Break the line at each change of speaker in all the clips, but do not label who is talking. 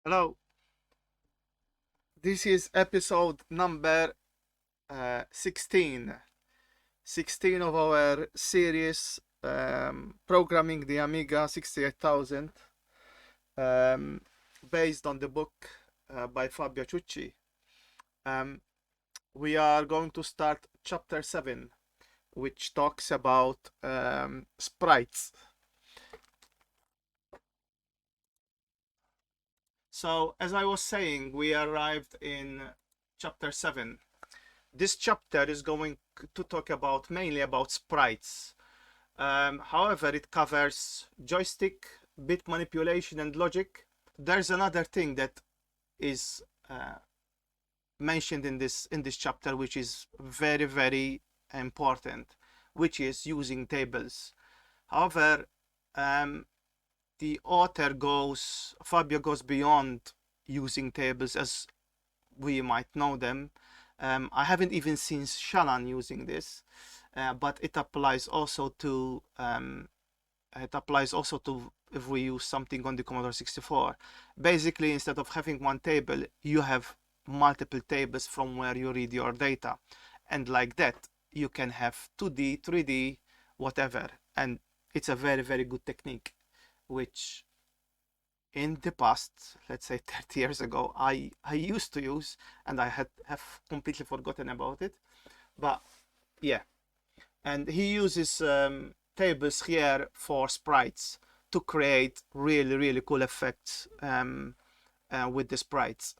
Hello, this is episode number 16. 16 of our series programming the Amiga 68000 based on the book by Fabio Ciucci. We are going to start chapter 7, which talks about sprites. So, as I was saying, we arrived in chapter 7. This chapter is going to talk about mainly about sprites. However, it covers joystick, bit manipulation, and logic. There's another thing that is mentioned in this chapter, which is very, very important, which is using tables. However, the author Fabio goes beyond using tables as we might know them. I haven't even seen Shalan using this, but it applies also to if we use something on the Commodore 64. Basically, instead of having one table, you have multiple tables from where you read your data, and like that you can have 2D, 3D, whatever, and it's a very, very good technique, which in the past, let's say 30 years ago, I used to use, and I have completely forgotten about it. But yeah, and he uses tables here for sprites to create really, really cool effects with the sprites.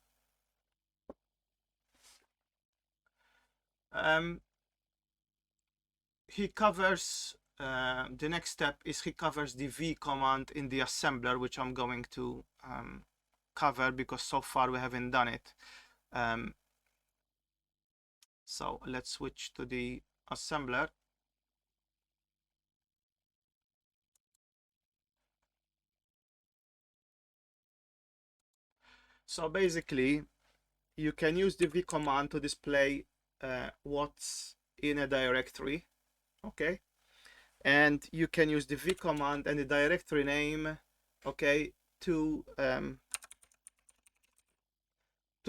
He covers the next step is he covers the V command in the assembler, which I'm going to cover because so far we haven't done it. So let's switch to the assembler. So basically, you can use the v command to display what's in a directory, okay? And you can use the v command and the directory name, okay, to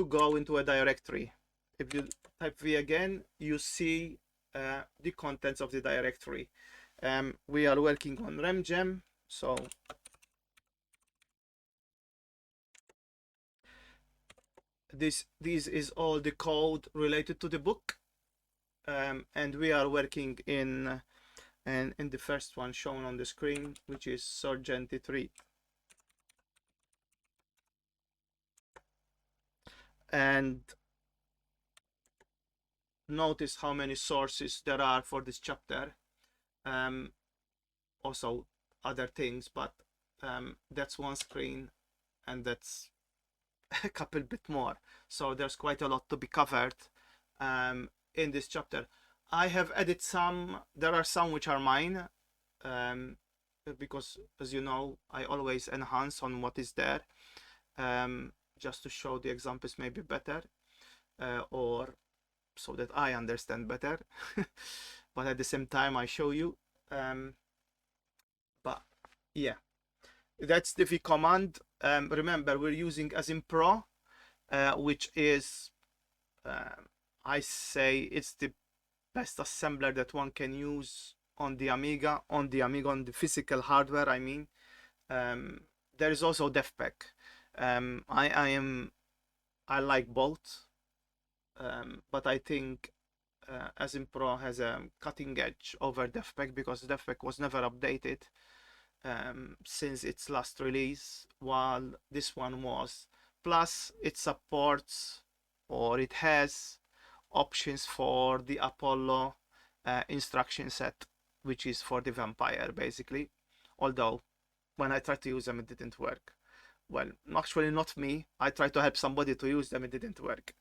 go into a directory. If you type v again, you see the contents of the directory. We are working on RamJam, so this is all the code related to the book, and we are working in the first one shown on the screen, which is Sergeant 3. And notice how many sources there are for this chapter. Also other things, but that's one screen, and that's a couple bit more. So there's quite a lot to be covered in this chapter. I have added some. There are some which are mine, because, as you know, I always enhance on what is there, just to show the examples maybe better, or so that I understand better. But at the same time, I show you. But yeah, that's the v command. Remember, we're using Asim Pro, which is, I say, it's the best assembler that one can use on the Amiga, on the physical hardware, I mean. There is also DevPack. I like both, but I think Asim Pro has a cutting edge over DevPack, because DevPack was never updated since its last release, while this one was. Plus, it supports, or it has, options for the Apollo instruction set, which is for the vampire basically. Although when I tried to use them, it didn't work. Well, actually not me. I tried to help somebody to use them, it didn't work.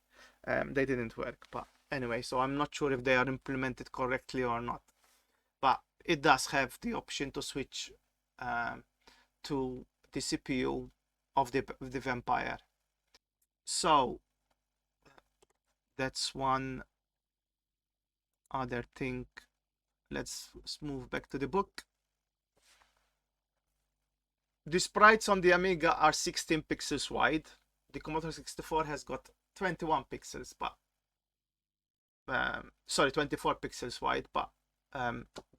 They didn't work. But anyway, so I'm not sure if they are implemented correctly or not. But it does have the option to switch to the CPU of the vampire. So that's one other thing. Let's move back to the book. The sprites on the Amiga are 16 pixels wide. The Commodore 64 has got 21 pixels, but sorry, 24 pixels wide, but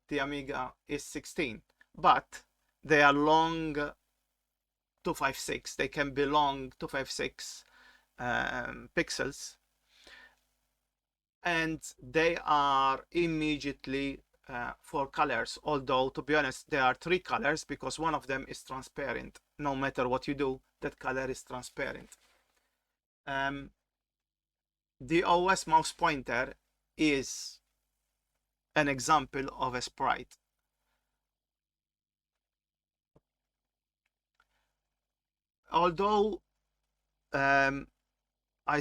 the Amiga is 16. But they are long 256. They can be long 256 pixels, and they are immediately 4 colors, although to be honest there are 3 colors, because one of them is transparent. No matter what you do, that color is transparent. The OS mouse pointer is an example of a sprite. Although I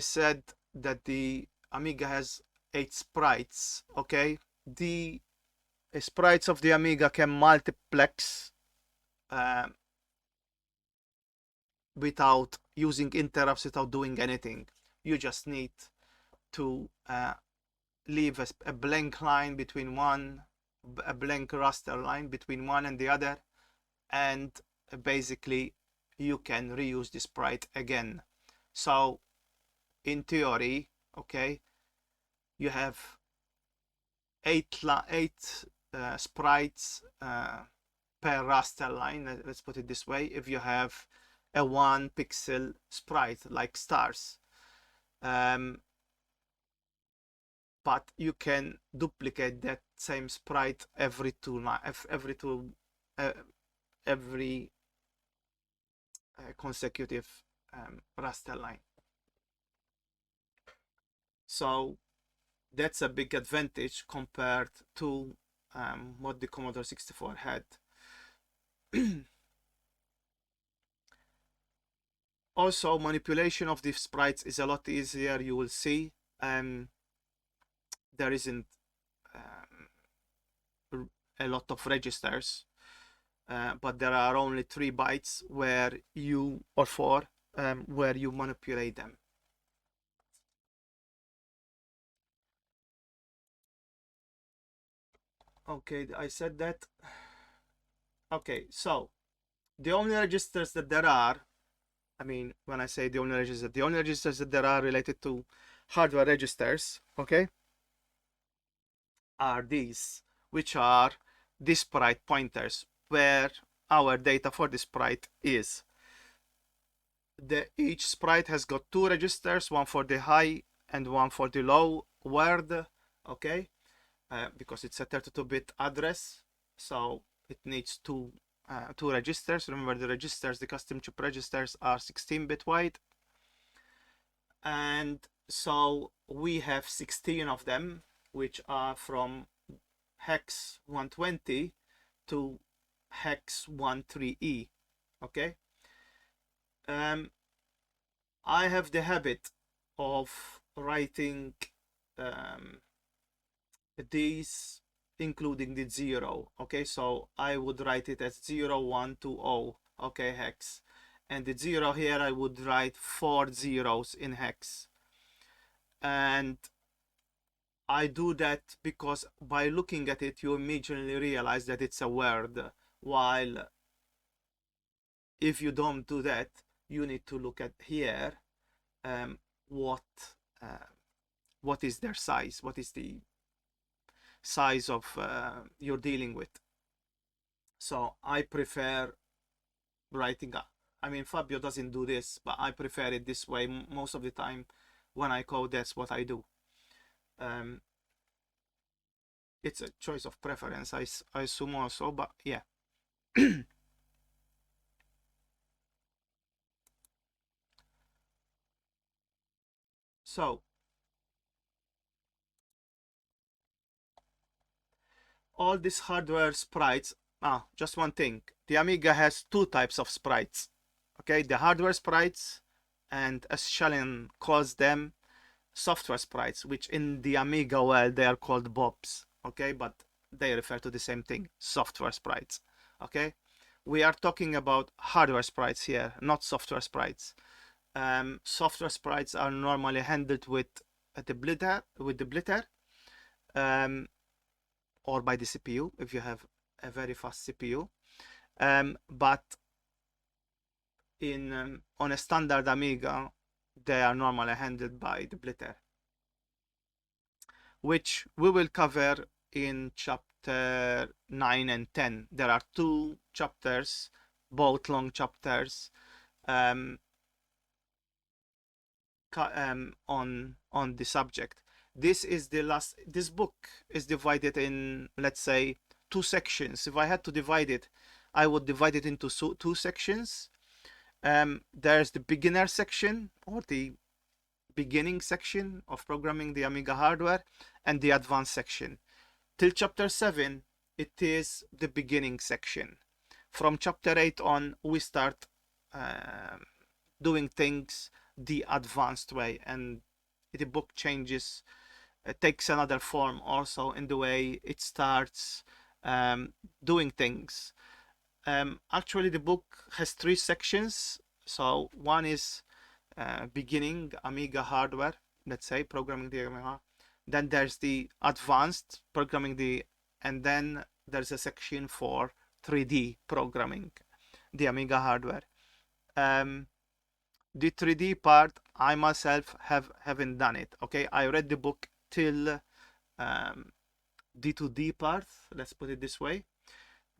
said that the Amiga has 8 sprites, okay, the sprites of the Amiga can multiplex without using interrupts, without doing anything. You just need to leave a blank line between one, a blank raster line between one and the other, and basically you can reuse the sprite again. So in theory, okay, you have eight sprites per raster line, let's put it this way, if you have a 1 pixel sprite like stars. But you can duplicate that same sprite every consecutive raster line. So that's a big advantage compared to what the Commodore 64 had. Also, manipulation of the sprites is a lot easier. You will see there isn't a lot of registers, but there are only 3 bytes where you, or 4, where you manipulate them. Okay, I said that. Okay, so the only registers that there are, I mean, when I say the only registers that there are related to hardware registers, okay, are these, which are the sprite pointers, where our data for the sprite is. Each sprite has got two registers, one for the high and one for the low word, okay, because it's a 32-bit address, so it needs two registers. Remember, the registers, the custom chip registers, are 16-bit wide, and so we have 16 of them, which are from hex 120 to hex 13E. Okay, I have the habit of writing um, these including the 0. Okay, so I would write it as 0120, okay, hex, and the 0 here I would write 4 zeros in hex. And I do that because by looking at it you immediately realize that it's a word, while if you don't do that you need to look at here um, what uh, what is their size, what is the size of you're dealing with. So I prefer writing up. I mean, Fabio doesn't do this, but I prefer it this way. Most of the time when I code, that's what I do. Um, it's a choice of preference, I assume also, but yeah. So all these hardware sprites, just one thing. The Amiga has two types of sprites. Okay, the hardware sprites, and as Shalin calls them, software sprites, which in the Amiga world they are called bobs. Okay, but they refer to the same thing, software sprites. Okay, we are talking about hardware sprites here, not software sprites. Software sprites are normally handled with the blitter, um, or by the CPU if you have a very fast CPU. But in on a standard Amiga, they are normally handled by the blitter, which we will cover in chapter 9 and 10. There are two chapters, both long chapters, um, on the subject. This is the last. This book is divided in, let's say, two sections. If I had to divide it, I would divide it into two sections. There's the beginner section, or the beginning section of programming the Amiga hardware, and the advanced section. Till chapter 7, it is the beginning section. From chapter 8 on, we start doing things the advanced way, and the book changes, takes another form also in the way it starts doing things. Actually, the book has three sections. So one is beginning Amiga hardware, let's say, programming the Amiga. Then there's the advanced programming and then there's a section for 3D programming the Amiga hardware. The 3D part, I myself haven't done it. Okay, I read the book till the 2D part, let's put it this way.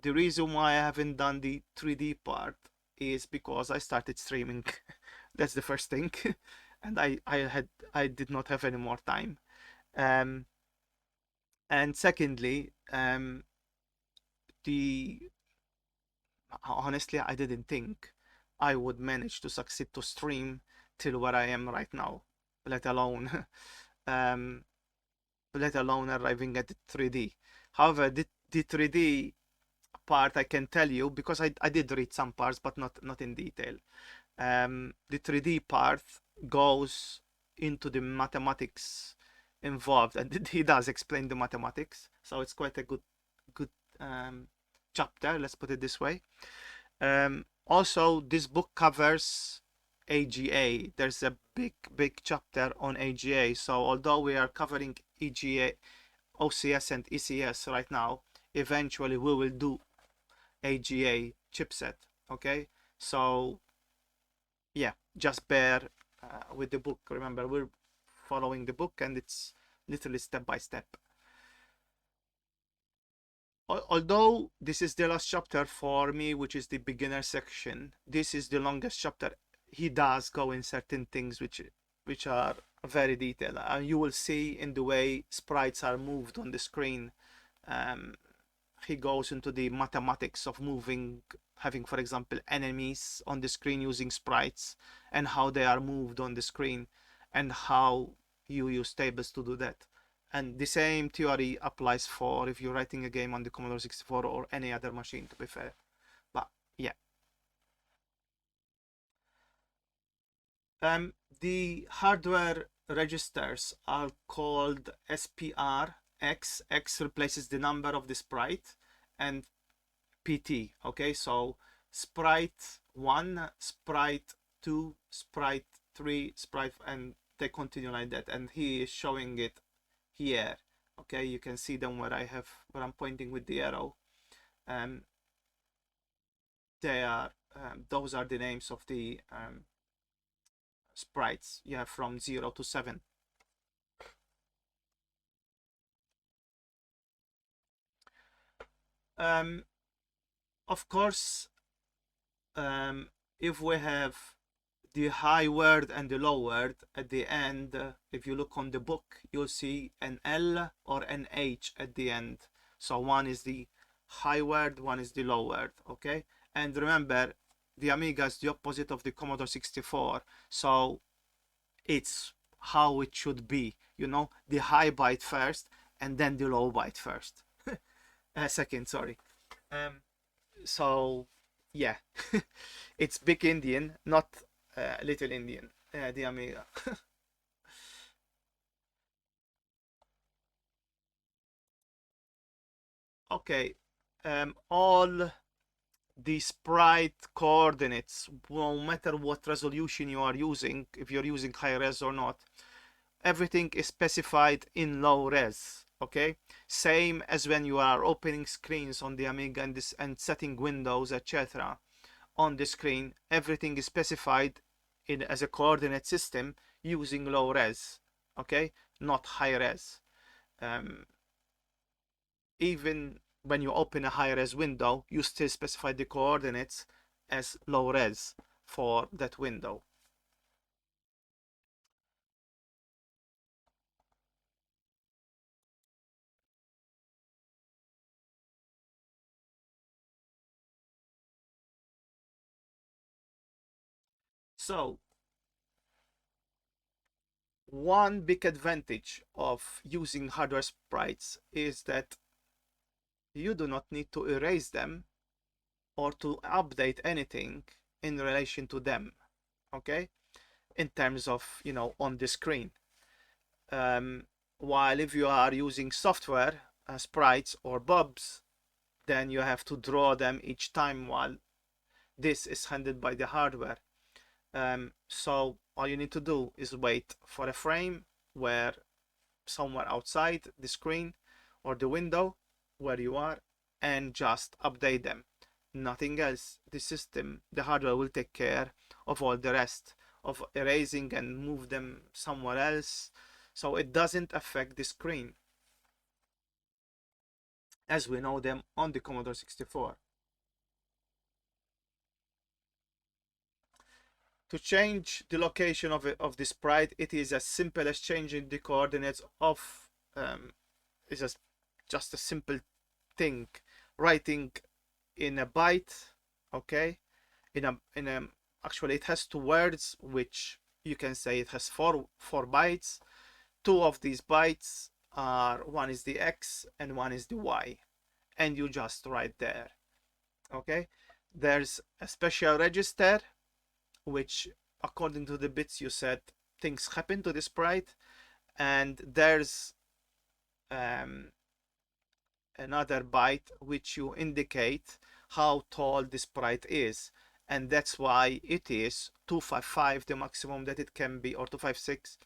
The reason why I haven't done the 3D part is because I started streaming. That's the first thing. And I did not have any more time. Um, and secondly, the honestly, I didn't think I would manage to succeed to stream till where I am right now, let alone um, let alone arriving at the 3D. However, the 3D part I can tell you, because I did read some parts, but not in detail. The 3D part goes into the mathematics involved, and he does explain the mathematics, so it's quite a good chapter, let's put it this way. Also, this book covers AGA. There's a big chapter on AGA. So although we are covering EGA, OCS and ECS right now, eventually we will do AGA chipset. Okay, so yeah, just bear with the book. Remember, we're following the book and it's literally step by step. Although this is the last chapter for me, which is the beginner section, this is the longest chapter. He does go in certain things which are very detailed, and you will see in the way sprites are moved on the screen. He goes into the mathematics of moving, having, for example, enemies on the screen using sprites, and how they are moved on the screen, and how you use tables to do that. And the same theory applies for if you're writing a game on the Commodore 64 or any other machine, to be fair. But yeah. The hardware registers are called SPR. X replaces the number of the sprite, and PT. Okay, so sprite 1, sprite 2, sprite 3, sprite, and they continue like that. And he is showing it here. Okay, you can see them where I'm pointing with the arrow. They are those are the names of the sprites. You have from 0 to 7. Of course, if we have the high word and the low word at the end, if you look on the book, you'll see an L or an H at the end. So one is the high word, one is the low word. Okay, and remember, the Amiga is the opposite of the Commodore 64, so it's how it should be, you know, the high byte first and then the low byte first. Second, sorry. So yeah, it's big Indian, not little Indian, the Amiga. Okay, all the sprite coordinates, no matter what resolution you are using, if you're using high res or not, everything is specified in low res. Okay, same as when you are opening screens on the Amiga and setting windows, etc. on the screen, everything is specified in as a coordinate system using low res. Okay, not high res. Even when you open a high res window, you still specify the coordinates as low res for that window. So one big advantage of using hardware sprites is that you do not need to erase them or to update anything in relation to them. Okay, in terms of, you know, on the screen. While if you are using software sprites or bobs, then you have to draw them each time, while this is handled by the hardware. So all you need to do is wait for a frame where somewhere outside the screen or the window where you are, and just update them. Nothing else. The system, the hardware will take care of all the rest of erasing and move them somewhere else, so it doesn't affect the screen as we know them on the Commodore 64. To change the location of the sprite, it is as simple as changing the coordinates of it's just a simple thing, writing in a byte. Okay, in a actually it has two words, which you can say it has four bytes. Two of these bytes are, one is the X and one is the Y, and you just write there. Okay, there's a special register which, according to the bits you said, things happen to the sprite, and there's another byte which you indicate how tall the sprite is, and that's why it is 255 the maximum that it can be, or 256,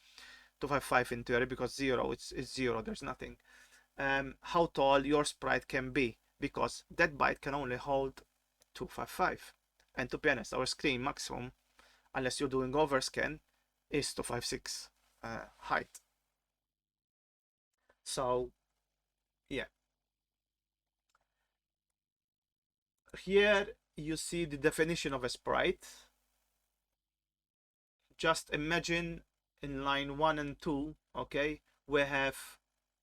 255 in theory, because 0 it's 0, there's nothing. How tall your sprite can be, because that byte can only hold 255. And to be honest, our screen maximum, unless you're doing overscan, is 256 height. So yeah, here you see the definition of a sprite. Just imagine in line 1 and 2, okay, we have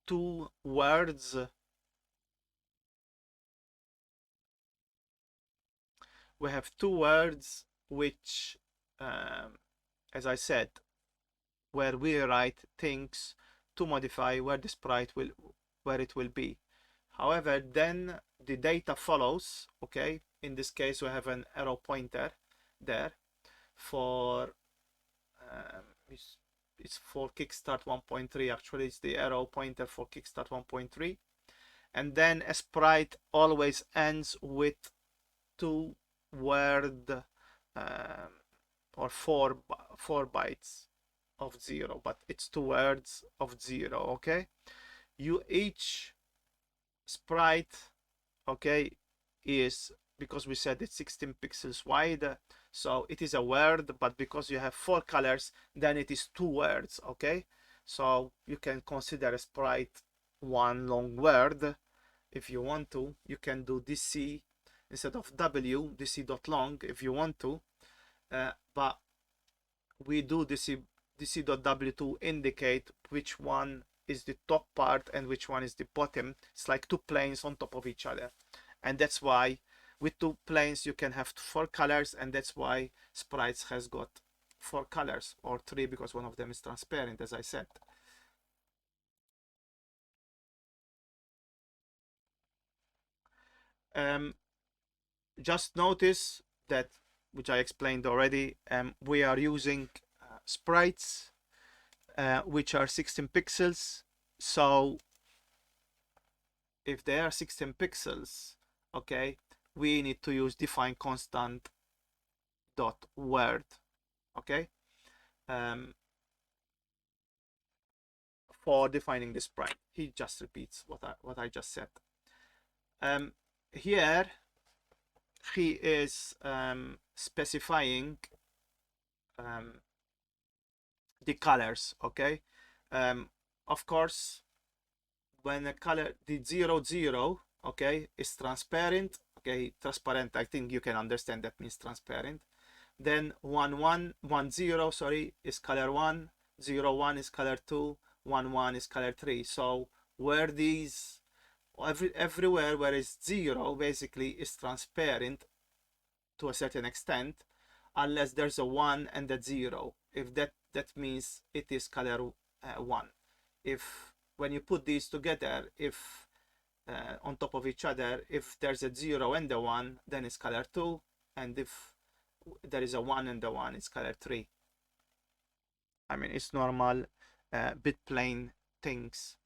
two words. We have two words which, as I said, where we write things to modify where the sprite will, where it will be. However, then the data follows, okay? In this case, we have an arrow pointer there for, it's for Kickstart 1.3, actually it's the arrow pointer for Kickstart 1.3. And then a sprite always ends with two word or four bytes of 0, but it's two words of 0, okay? Each sprite, okay, is, because we said it's 16 pixels wide, so it is a word, but because you have 4 colors, then it is 2 words, okay? So you can consider a sprite one long word. If you want to, you can do dc instead of w, dc.long if you want to, but we do dc.w to indicate which one is the top part and which one is the bottom. It's like two planes on top of each other, and that's why with two planes you can have 4 colors, and that's why Sprites has got 4 colors, or 3 because one of them is transparent, as I said. Just notice that, which I explained already, we are using sprites which are 16 pixels. So if they are 16 pixels, okay, we need to use define constant dot word, okay, for defining the sprite. He just repeats what I just said. Here he is specifying the colors, okay. Of course, when a color, the 0 0, okay, is transparent, okay, transparent, I think you can understand that means transparent. Then 1 1 1 0, sorry, is color 1, 0 1 is color 2, 1 1 is color 3. So where these, everywhere where is 0 basically is transparent to a certain extent, unless there's a 1 and a 0. If that means it is color 1. If when you put these together, if on top of each other, if there's a 0 and a 1, then it's color 2, and if there is a 1 and a 1, it's color 3. I mean, it's normal bit plane things.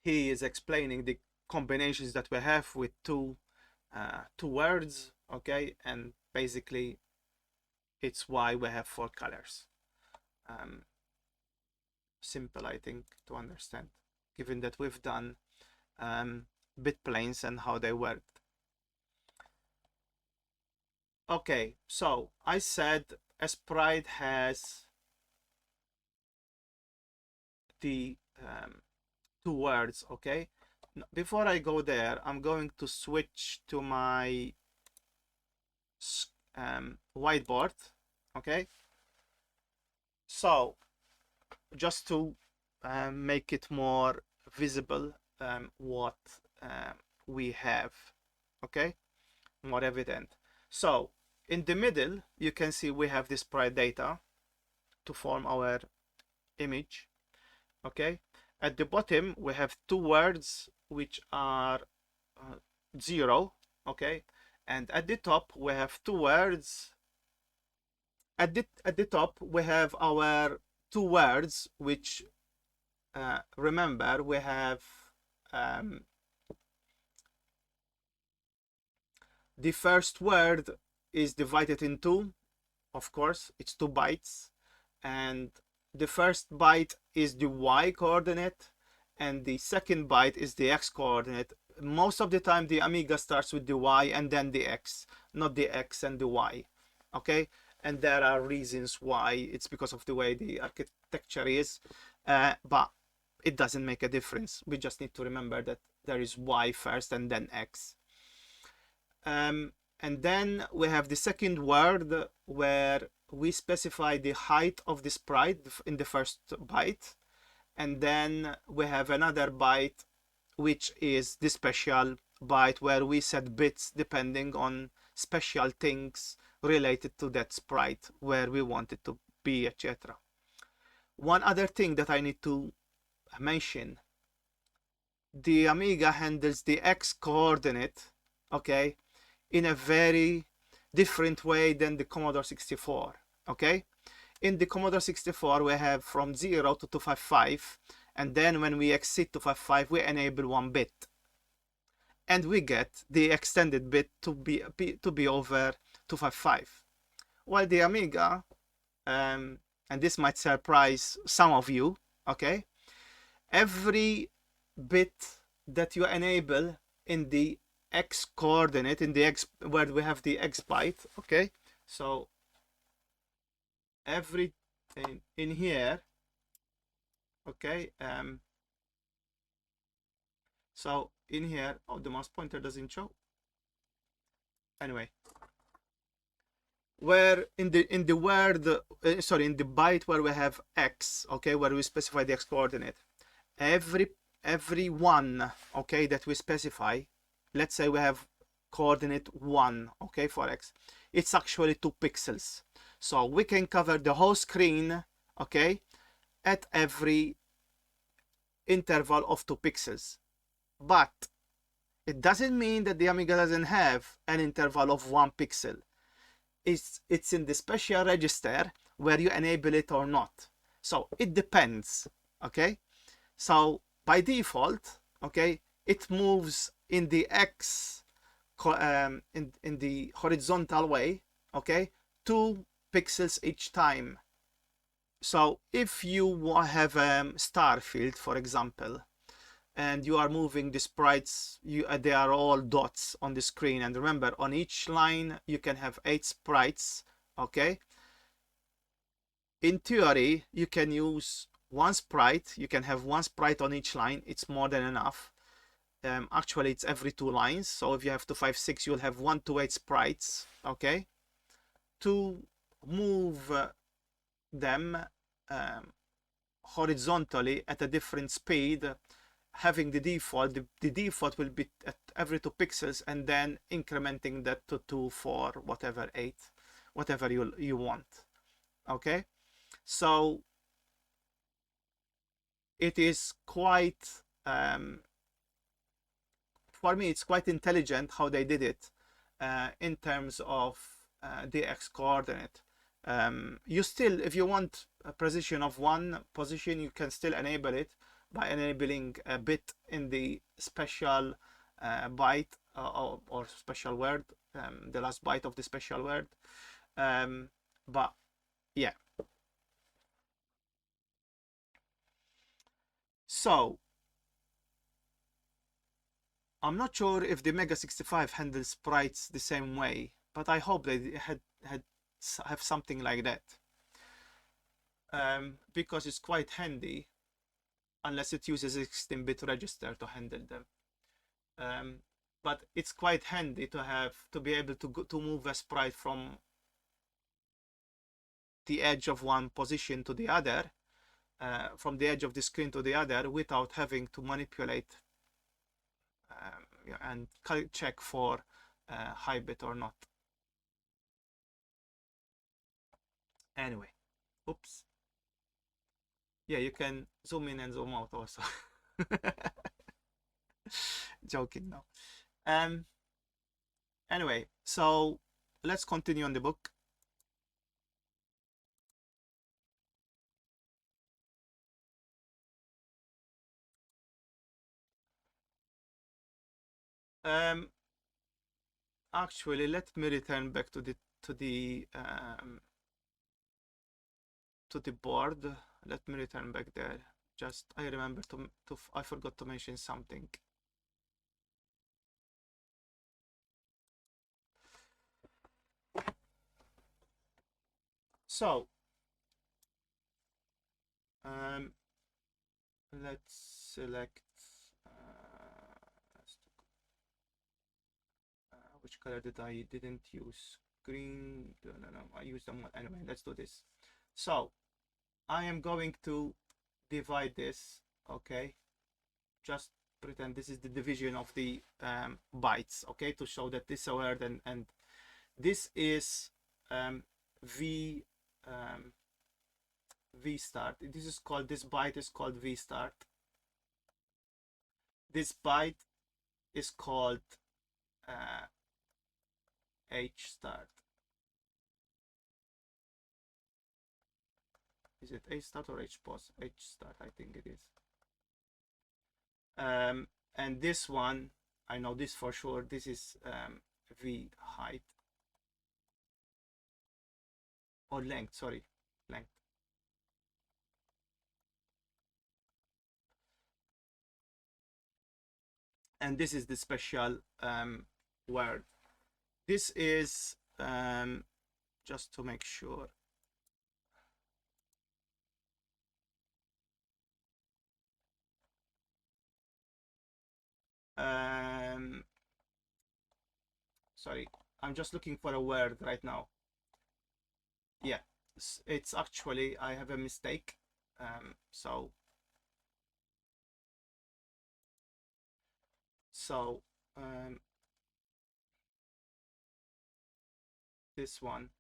He is explaining the combinations that we have with two words, okay, and basically it's why we have 4 colors. Simple, I think, to understand, given that we've done bit planes and how they worked. Okay, so I said a sprite has the 2 words, okay. Before I go there, I'm going to switch to my whiteboard, okay. So just to make it more visible, what we have, okay, more evident. So in the middle, you can see we have this sprite data to form our image, okay. At the bottom, we have 2 words which are 0, okay, and at the top we have 2 words. At the top we have our two words which remember we have the first word is divided in two, of course, it's 2 bytes, and the first byte is the y coordinate and the second byte is the x coordinate. Most of the time the Amiga starts with the y and then the x, not the x and the y. Okay, and there are reasons why. It's because of the way the architecture is, but it doesn't make a difference. We just need to remember that there is y first and then x. And then we have the second word where we specify the height of the sprite in the first byte, and then we have another byte which is the special byte where we set bits depending on special things related to that sprite, where we want it to be, etc. One other thing that I need to mention, the Amiga handles the x coordinate, okay, in a very different way than the Commodore 64. Okay, in the Commodore 64 we have from 0 to 255, and then when we exceed 255 we enable 1 bit and we get the extended bit to be over 255. While the Amiga, and this might surprise some of you, okay, every bit that you enable in the x coordinate, in the x where we have the x byte, okay, so every in here, okay, so in here, oh, the mouse pointer doesn't show. Anyway, where in the word sorry, in the byte where we have x, okay, where we specify the x coordinate, every one, okay, that we specify, let's say we have coordinate 1, okay, for x, it's actually 2 pixels. So we can cover the whole screen, okay, at every interval of 2 pixels. But it doesn't mean that the Amiga doesn't have an interval of 1 pixel. It's in the special register where you enable it or not. So it depends, okay? So by default, okay, it moves in the x in the horizontal way, okay, 2 pixels each time. So if you have a star field, for example, and you are moving the sprites, they are all dots on the screen, and remember, on each line you can have 8 sprites, okay. In theory you can use one sprite, you can have one sprite on each line, it's more than enough. Actually it's every 2 lines, so if you have 256 you'll have 1 to 8 sprites, okay, to move them horizontally at a different speed, having the default. The default will be at every 2 pixels and then incrementing that to 2, 4, whatever, 8, whatever you want, okay. So it is quite for me it's quite intelligent how they did it in terms of the x coordinate. You still, if you want a precision of 1 position, you can still enable it by enabling a bit in the special byte or special word, the last byte of the special word, but yeah. So I'm not sure if the Mega 65 handles sprites the same way, but I hope they have something like that, because it's quite handy, unless it uses a 16-bit register to handle them. But it's quite handy to be able to move a sprite from the edge of one position to the other, from the edge of the screen to the other, without having to manipulate and check for high bit or not. Anyway, oops. Yeah, you can zoom in and zoom out also. Joking now. Anyway, so let's continue on the book. Actually, let me return back to the board. Let me return back there. Just I remember I forgot to mention something. So let's select which color didn't use green. No, I used them anyway. Let's do this. So I am going to divide this. Okay, just pretend this is the division of the bytes. Okay, to show that this is a word and this is v v start. This byte is called v start. This byte is called h start. Is it h start or h pause? H start, I think it is. And this one, I know this for sure. This is v height or length. Sorry, length. And this is the special word. This is just to make sure. Sorry, I'm just looking for a word right now. Yeah, it's actually, I have a mistake. So this one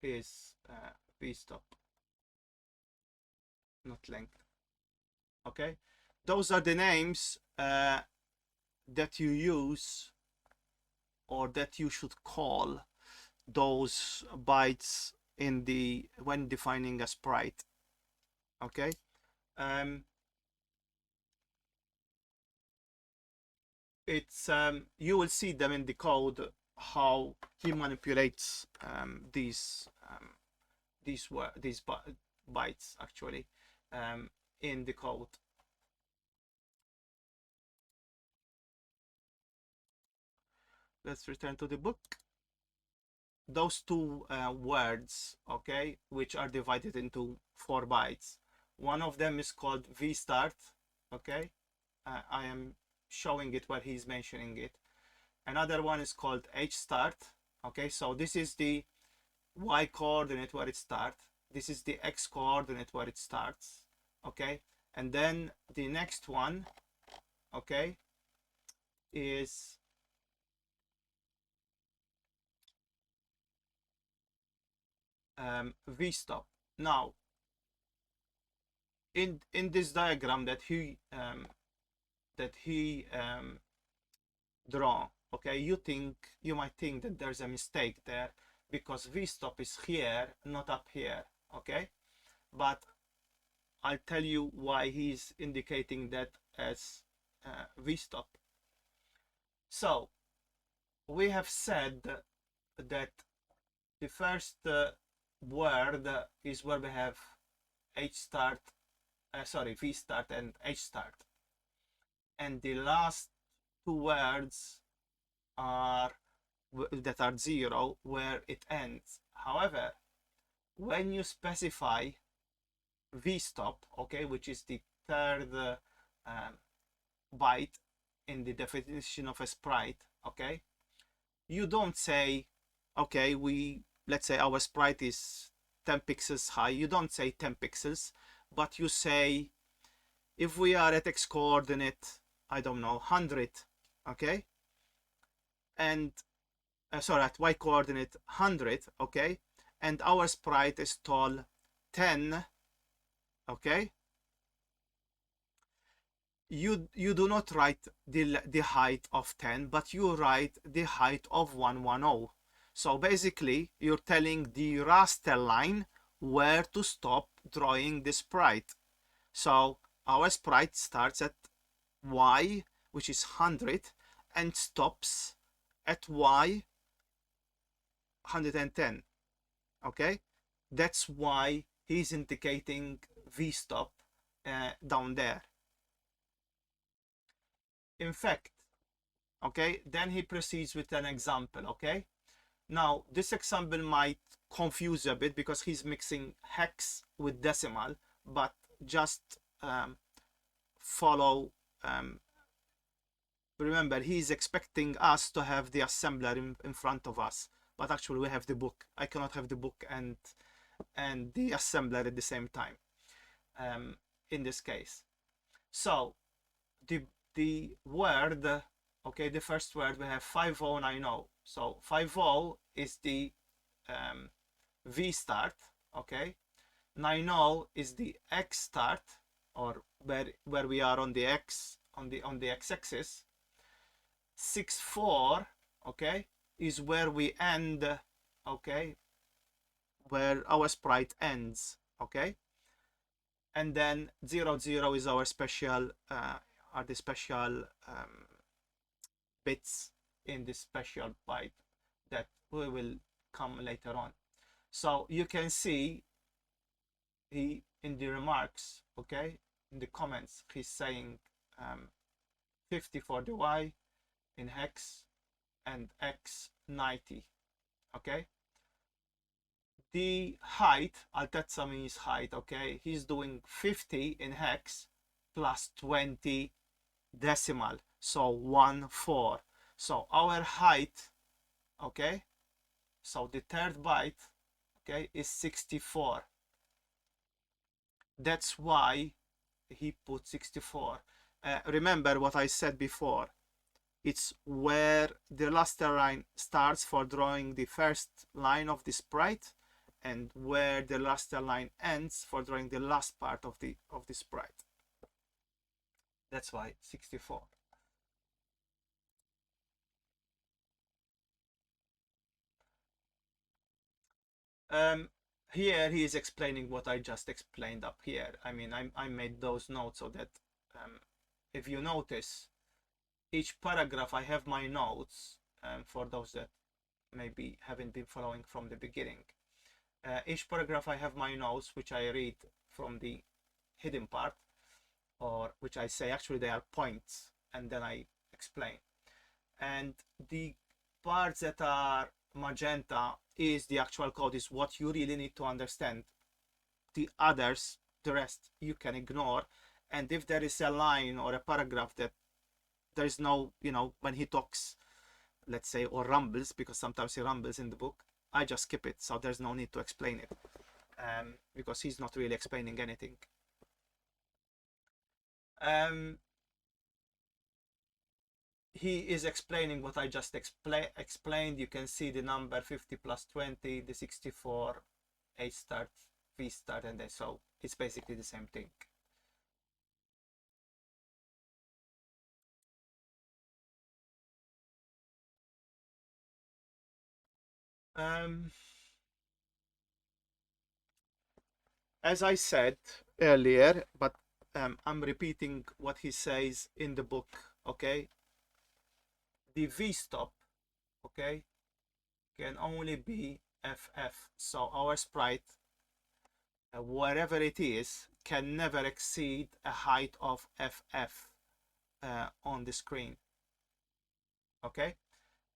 is v-stop, not length. Okay, those are the names that you use or that you should call those bytes in when defining a sprite. Okay, it's you will see them in the code how he manipulates these bytes actually in the code. Let's return to the book. Those two words, okay, which are divided into 4 bytes. One of them is called v-start, okay. I am showing it where he's mentioning it. Another one is called h-start, okay. So this is the y coordinate where it starts. This is the x coordinate where it starts, okay. And then the next one, okay, is v-stop. Now in this diagram that he draw, okay, you might think that there's a mistake there because v-stop is here, not up here, okay. But I'll tell you why he's indicating that as v-stop. So we have said that the first word is where we have v-start and h-start, and the last 2 words are 0 where it ends. However, when you specify v-stop, okay, which is the third byte in the definition of a sprite, okay, you don't say, okay, let's say our sprite is 10 pixels high. You don't say 10 pixels, but you say if we are at x coordinate, I don't know, 100, okay, and sorry, at y coordinate 100, okay, and our sprite is tall 10, okay, you do not write the height of 10, but you write the height of 110. So basically you're telling the raster line where to stop drawing the sprite. So our sprite starts at y, which is 100, and stops at y 110. Okay, that's why he's indicating v stop down there. In fact, okay, then he proceeds with an example. Okay, now this example might confuse you a bit because he's mixing hex with decimal, but just follow. Remember, he's expecting us to have the assembler in front of us, but actually we have the book. I cannot have the book and the assembler at the same time in this case. So the word, okay, the first word we have 5090. So 50 is the v start, okay. 90 is the x start, or where we are on the x on the x-axis. 64, okay, is where we end, okay, where our sprite ends, okay. And then 00 is our special are the special bits in this special byte that we will come later on. So you can see he in the remarks, okay, in the comments, he's saying 50 for the y in hex and x 90, okay. The height, altezza means height, okay, he's doing 50 in hex plus 20 decimal, so 1/4. So our height, okay, so the third byte, okay, is 64. That's why he put 64. Remember what I said before, it's where the raster line starts for drawing the first line of the sprite, and where the raster line ends for drawing the last part of the sprite. That's why 64. Here he is explaining what I just explained up here. I mean, I made those notes so that if you notice, each paragraph I have my notes, for those that maybe haven't been following from the beginning. Each paragraph I have my notes, which I read from the hidden part, or which I say actually they are points, and then I explain. And the parts that are magenta is the actual code, is what you really need to understand. The others, the rest, you can ignore. And if there is a line or a paragraph that there is no, you know, when he talks, let's say, or rumbles, because sometimes he rumbles in the book, I just skip it, so there's no need to explain it, because he's not really explaining anything. He is explaining what I just explained. You can see the number 50 plus 20, the 64, H start, V start, and then so it's basically the same thing. As I said earlier, but I'm repeating what he says in the book, okay? The V stop, okay, can only be FF. So our sprite, wherever it is, can never exceed a height of FF on the screen, okay?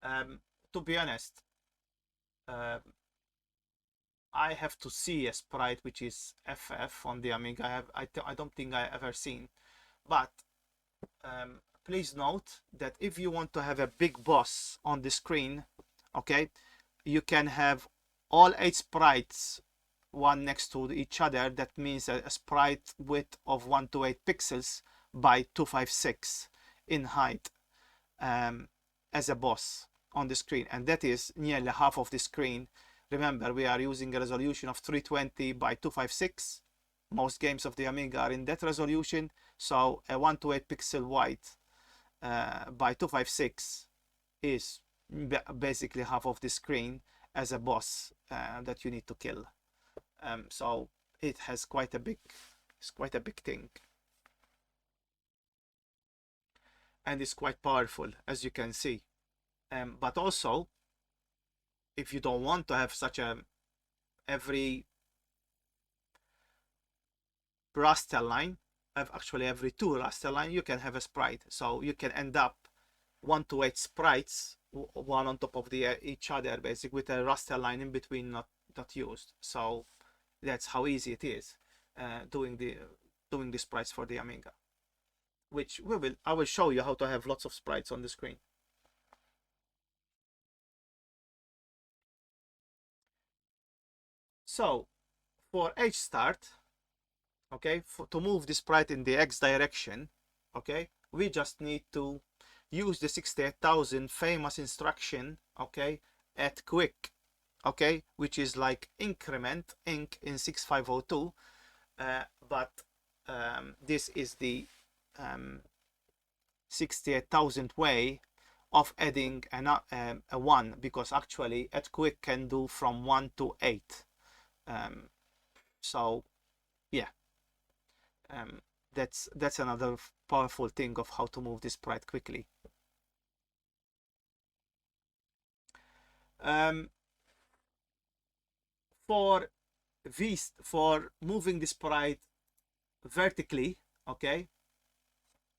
To be honest, I have to see a sprite which is FF on the Amiga. I don't think I ever seen, but please note that if you want to have a big boss on the screen, okay, you can have all 8 sprites one next to each other. That means a sprite width of 128 pixels by 256 in height as a boss on the screen, and that is nearly half of the screen. Remember, we are using a resolution of 320 by 256. Most games of the Amiga are in that resolution, so a 128 pixel wide by 256 is basically half of the screen as a boss that you need to kill. So it has quite a big, it's quite a big thing. and it's quite powerful, as you can see. But also, if you don't want to have such a every raster line, actually every two raster line, you can have a sprite. So you can end up 1 to 8 sprites, one on top of each other, basically, with a raster line in between not used. So that's how easy it is doing the sprites for the Amiga, which I will show you how to have lots of sprites on the screen. So for H start, okay, to move the sprite in the X direction, okay, we just need to use the 68,000 famous instruction, okay, at quick, okay, which is like increment inc in 6502, but this is the 68,000th way of adding a 1, because actually at quick can do from 1 to 8. So yeah, that's another powerful thing of how to move this sprite quickly. For moving the sprite vertically, okay,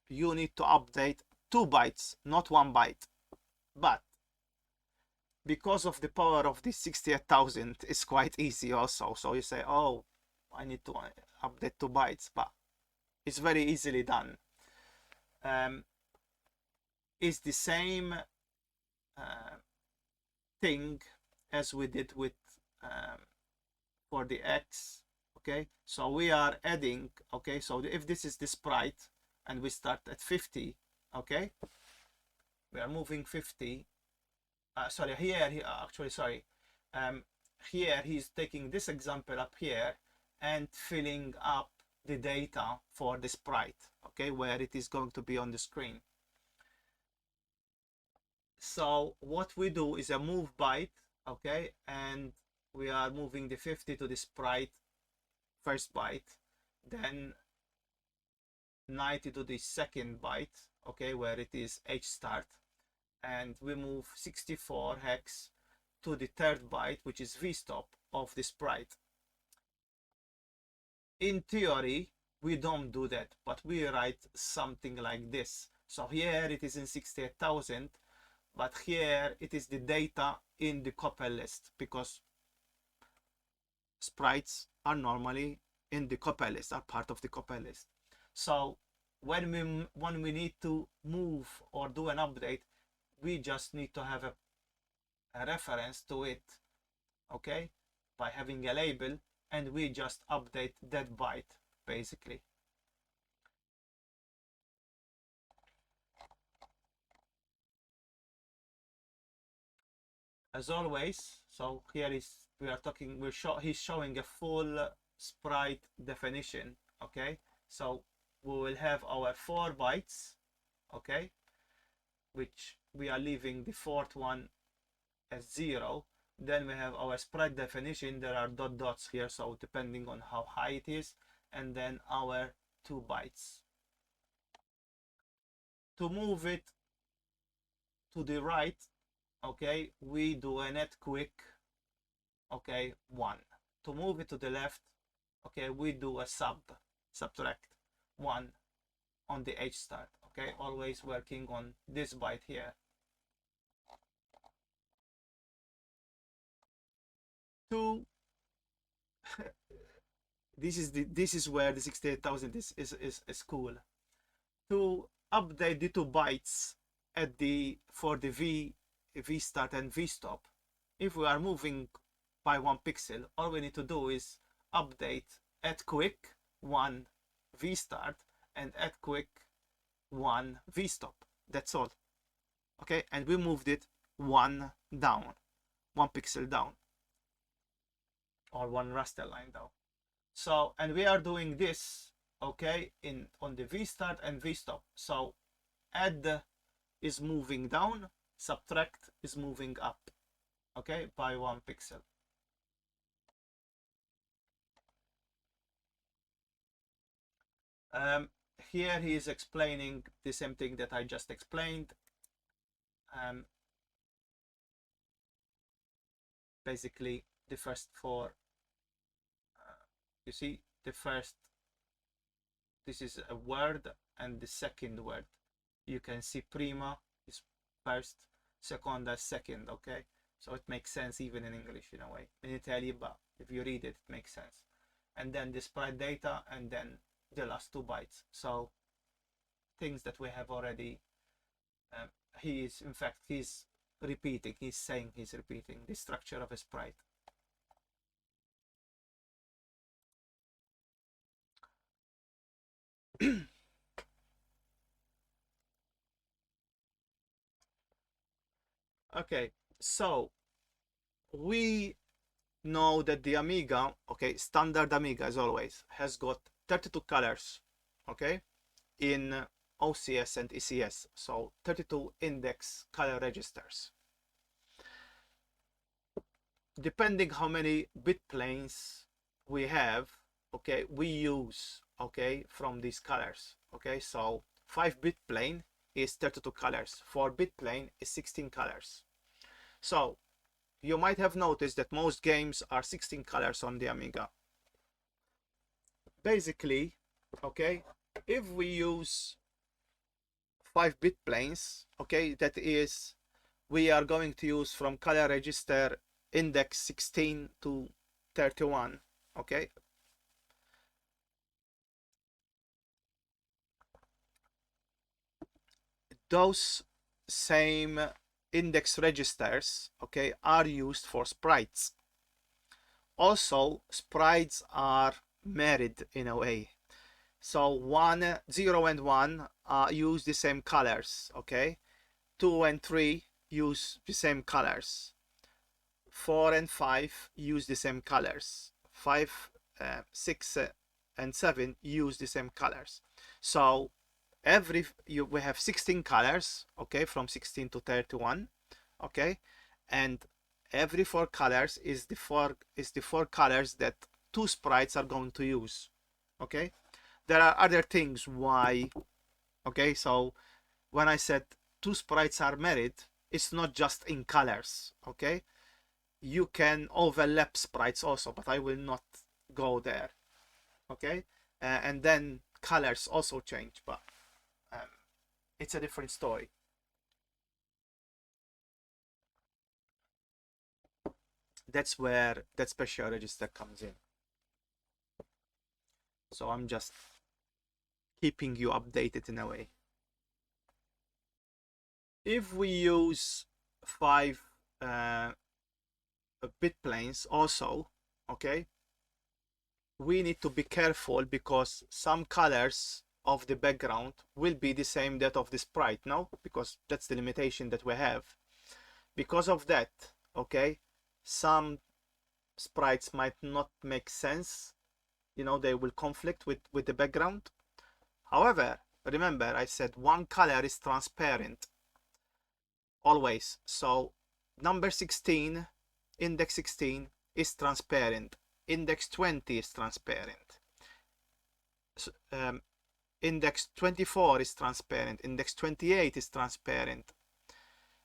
you need to update 2 bytes, not 1 byte. But because of the power of this 68,000, it's quite easy also. So you say, oh, I need to update 2 bytes, but it's very easily done. It's the same thing as we did with for the X. Okay, so we are adding, okay, so if this is the sprite and we start at 50, okay, we are moving 50. Sorry, here he's taking this example up here and filling up the data for the sprite, okay, where it is going to be on the screen. So what we do is a move byte, okay, and we are moving the 50 to the sprite first byte, then 90 to the second byte, okay, where it is H start, and we move 64 hex to the third byte, which is V stop of the sprite. In theory, we don't do that, but we write something like this. So here it is in 68,000, but here it is the data in the couple list, because sprites are normally in the couple list, are part of the couple list. So when we need to move or do an update, we just need to have a reference to it, okay, by having a label, and we just update that byte basically. As always, so here is he's showing a full sprite definition, okay, so we will have our 4 bytes, okay, which we are leaving the fourth one as 0. Then we have our sprite definition. There are dots here, so depending on how high it is, and then our 2 bytes. To move it to the right, okay, we do a net quick, okay, 1. To move it to the left, okay, we do a subtract 1 on the H start, okay, always working on this byte here. To this is where the 68,000 is cool. To update the 2 bytes at for the V start and V stop, if we are moving by 1 pixel, all we need to do is update at quick 1 V start and at quick 1 V stop. That's all. Okay, and we moved it 1 down, 1 pixel down, or 1 raster line down. So, and we are doing this, okay, on the V start and V stop. So add is moving down, subtract is moving up, okay, by 1 pixel. here he is explaining the same thing that I just explained. Basically the first four, you see the first, this is a word, and the second word, you can see prima is first, seconda second. Okay, so it makes sense even in English in a way, in Italian, but if you read it, it makes sense. And then the sprite data, and then the last 2 bytes. So things that we have already, he is, in fact, he's repeating, he's saying he's repeating the structure of a sprite. Okay, so we know that the Amiga, okay, standard Amiga as always, has got 32 colors, okay, in OCS and ECS, so 32 index color registers. Depending how many bit planes we have, okay, we use, okay, from these colors. Okay, so 5-bit plane is 32 colors, 4-bit plane is 16 colors. So you might have noticed that most games are 16 colors on the Amiga. Basically, okay, if we use 5-bit planes, okay, that is, we are going to use from color register index 16 to 31, okay. Those same index registers, okay, are used for sprites. Also, sprites are married in a way. So 1, 0 and 1 use the same colors, okay. 2 and 3 use the same colors. 4 and 5 use the same colors. 5, 6 and 7 use the same colors. So we have 16 colors, okay, from 16 to 31, okay, and every 4 colors is the four colors that 2 sprites are going to use. Okay, there are other things why. Okay, so when I said 2 sprites are married, it's not just in colors. Okay, you can overlap sprites also, but I will not go there. Okay, and then colors also change, but it's a different story. That's where that special register comes in. So I'm just keeping you updated in a way. If we use 5 bit planes also, okay, we need to be careful because some colors of the background will be the same that of the sprite, no? Because that's the limitation that we have. Because of that, okay, some sprites might not make sense, you know, they will conflict with the background. However, remember I said one color is transparent always. So number 16, index 16 is transparent, index 20 is transparent, index 24 is transparent, index 28 is transparent.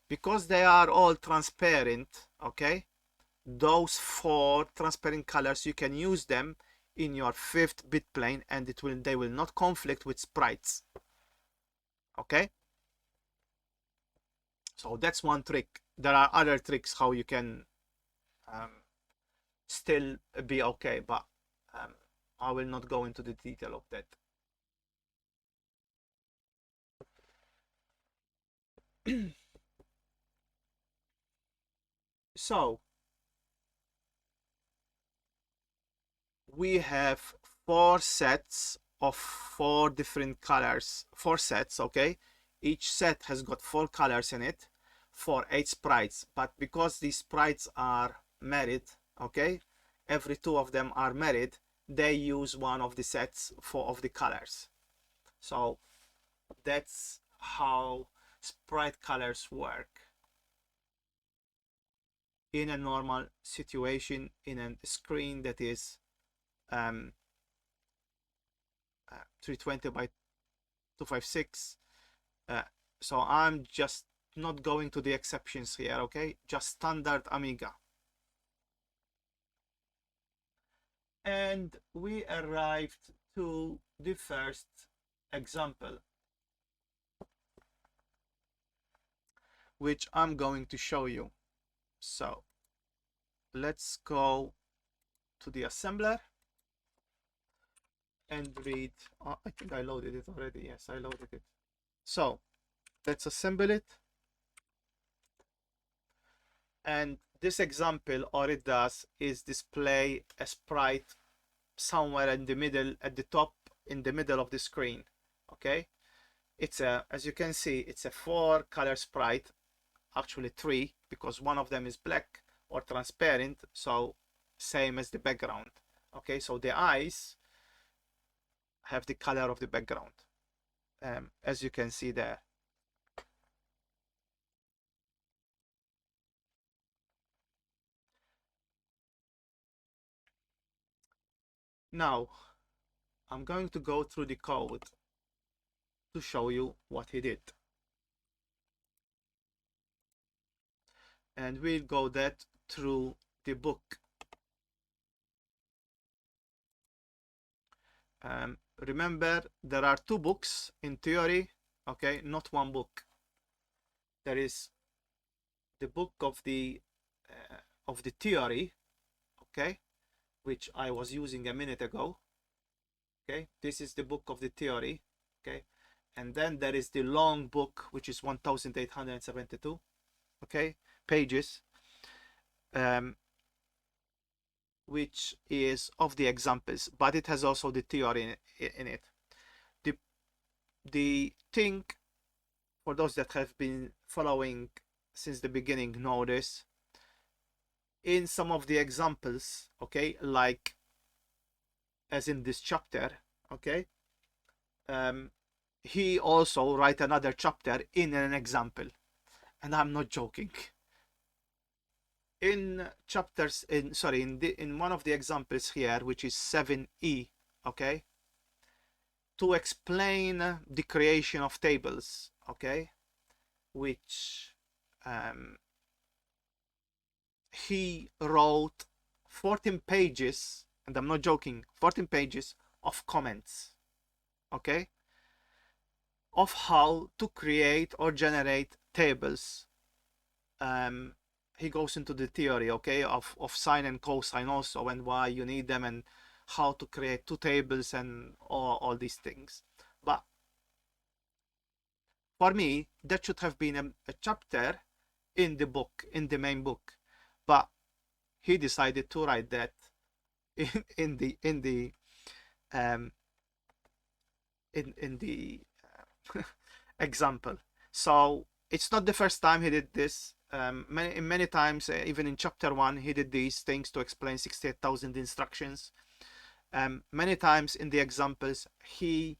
Because they are all transparent, okay, those 4 transparent colors, you can use them in your 5th bit plane and they will not conflict with sprites. Okay, so that's one trick. There are other tricks how you can still be okay, but I will not go into the detail of that. So we have 4 sets of 4 different colors, 4 sets, okay, each set has got 4 colors in it for 8 sprites, but because these sprites are married, okay, every 2 of them are married, they use one of the sets of the colors. So that's how sprite colors work in a normal situation, in a screen that is 320 by 256. So I'm just not going to the exceptions here, okay? Just standard Amiga. And we arrived to the first example, which I'm going to show you. So let's go to the assembler and read. Oh, I think I loaded it already. Yes, I loaded it. So let's assemble it. And this example, all it does is display a sprite somewhere in the middle, at the top, in the middle of the screen. Okay, it's a, as you can see, it's a 4-color sprite, actually 3, because one of them is black or transparent, so same as the background. Okay, so the eyes have the color of the background, as you can see there. Now I'm going to go through the code to show you what he did, and we'll go that through the book. Remember, there are 2 books in theory, okay, not 1 book. There is the book of the theory, okay, which I was using a minute ago. Okay, this is the book of the theory, okay, and then there is the long book, which is 1872, okay, pages, which is of the examples, but it has also the theory in it. The thing, for those that have been following since the beginning, know this. In some of the examples, okay, like as in this chapter, okay, he also write another chapter in an example, and I'm not joking. In chapters, in one of the examples here, which is 7E, okay, to explain the creation of tables, okay, which he wrote 14 pages, and I'm not joking, 14 pages of comments, okay, of how to create or generate tables. He goes into the theory, okay, of sine and cosine also, and why you need them, and how to create 2 tables, and all these things. But for me, that should have been a chapter in the book, in the main book. But he decided to write that in the example. So it's not the first time he did this. Many times, even in chapter 1, he did these things to explain 68,000 instructions. Many times in the examples, he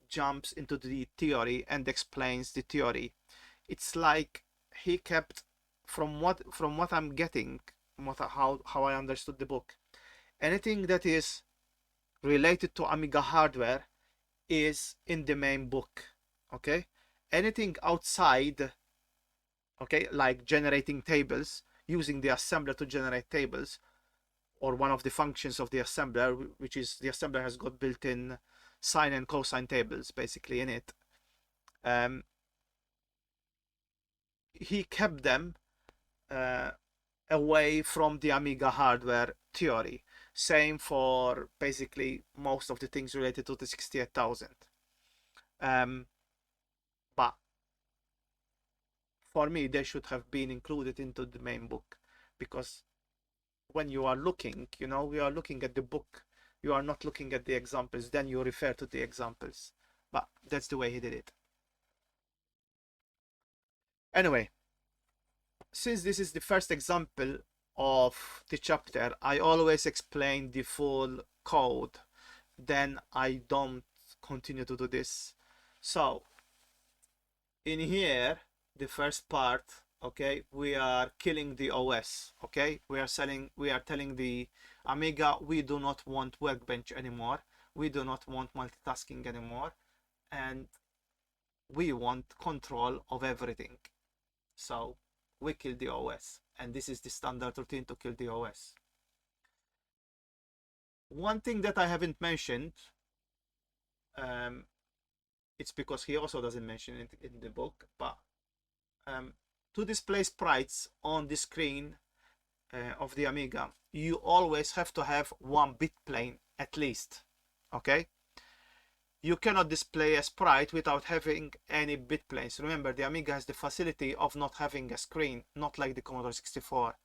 jumps into the theory and explains the theory. It's like he kept, from what I'm getting, how I understood the book, anything that is related to Amiga hardware is in the main book, okay? Anything outside, okay, like generating tables, using the assembler to generate tables, or one of the functions of the assembler, which is the assembler has got built-in sine and cosine tables basically in it. He kept them away from the Amiga hardware theory. Same for basically most of the things related to the 68,000. But for me, they should have been included into the main book, because when you are looking, you know, we are looking at the book, you are not looking at the examples, then you refer to the examples. But that's the way he did it. Anyway, since this is the first example of the chapter, I always explain the full code, then I don't continue to do this. So in here, the first part, okay, we are killing the OS, okay, we are telling the Amiga, we do not want workbench anymore, we do not want multitasking anymore, and we want control of everything. So we kill the OS, and this is the standard routine to kill the OS. One thing that I haven't mentioned, it's because he also doesn't mention it in the book, but to display sprites on the screen of the Amiga, you always have to have one bit plane at least. Okay, you cannot display a sprite without having any bit planes. Remember, the Amiga has the facility of not having a screen, not like the Commodore 64.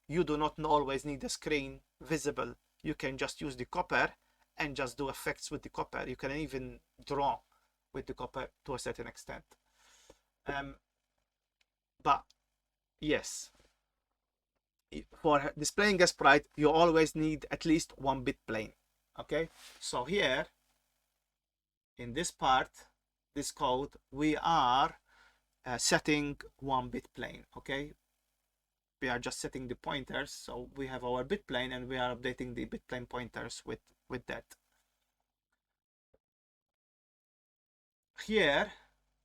You do not always need a screen visible. You can just use the copper and just do effects with the copper. You can even draw with the copper to a certain extent. But yes, for displaying a sprite, you always need at least one bit plane. Okay, so here in this part, this code, we are setting one bit plane. Okay, we are just setting the pointers, so we have our bit plane and we are updating the bit plane pointers with that. Here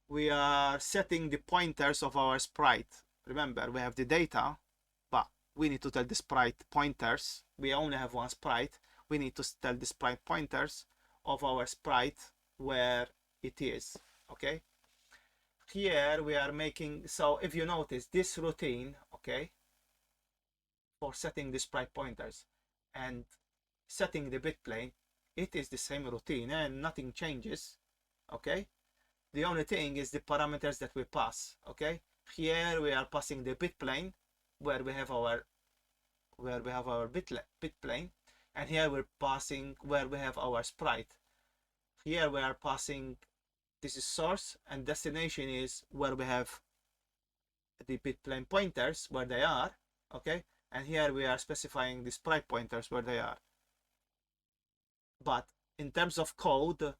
we are setting the pointers of our sprite. Remember, we have the data, but we need to tell the sprite pointers. We only have one sprite. We need to tell the sprite pointers of our sprite where it is. Okay, here we are making, so if you notice this routine, okay, for setting the sprite pointers and setting the bit plane, it is the same routine and nothing changes. Okay, the only thing is the parameters that we pass. Okay, here we are passing the bit plane where we have our bit plane, and here we're passing where we have our sprite. Here we are passing, this is source, and destination is where we have the bit plane pointers where they are. Okay, and here we are specifying the sprite pointers where they are. But in terms of code,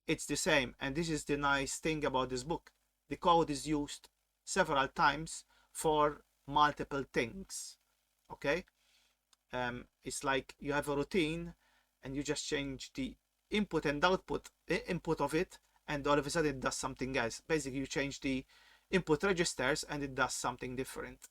it's the same, and this is the nice thing about this book. The code is used several times for multiple things. Okay, it's like you have a routine and you just change the input and output of it, and all of a sudden it does something else. Basically, you change the input registers and it does something different.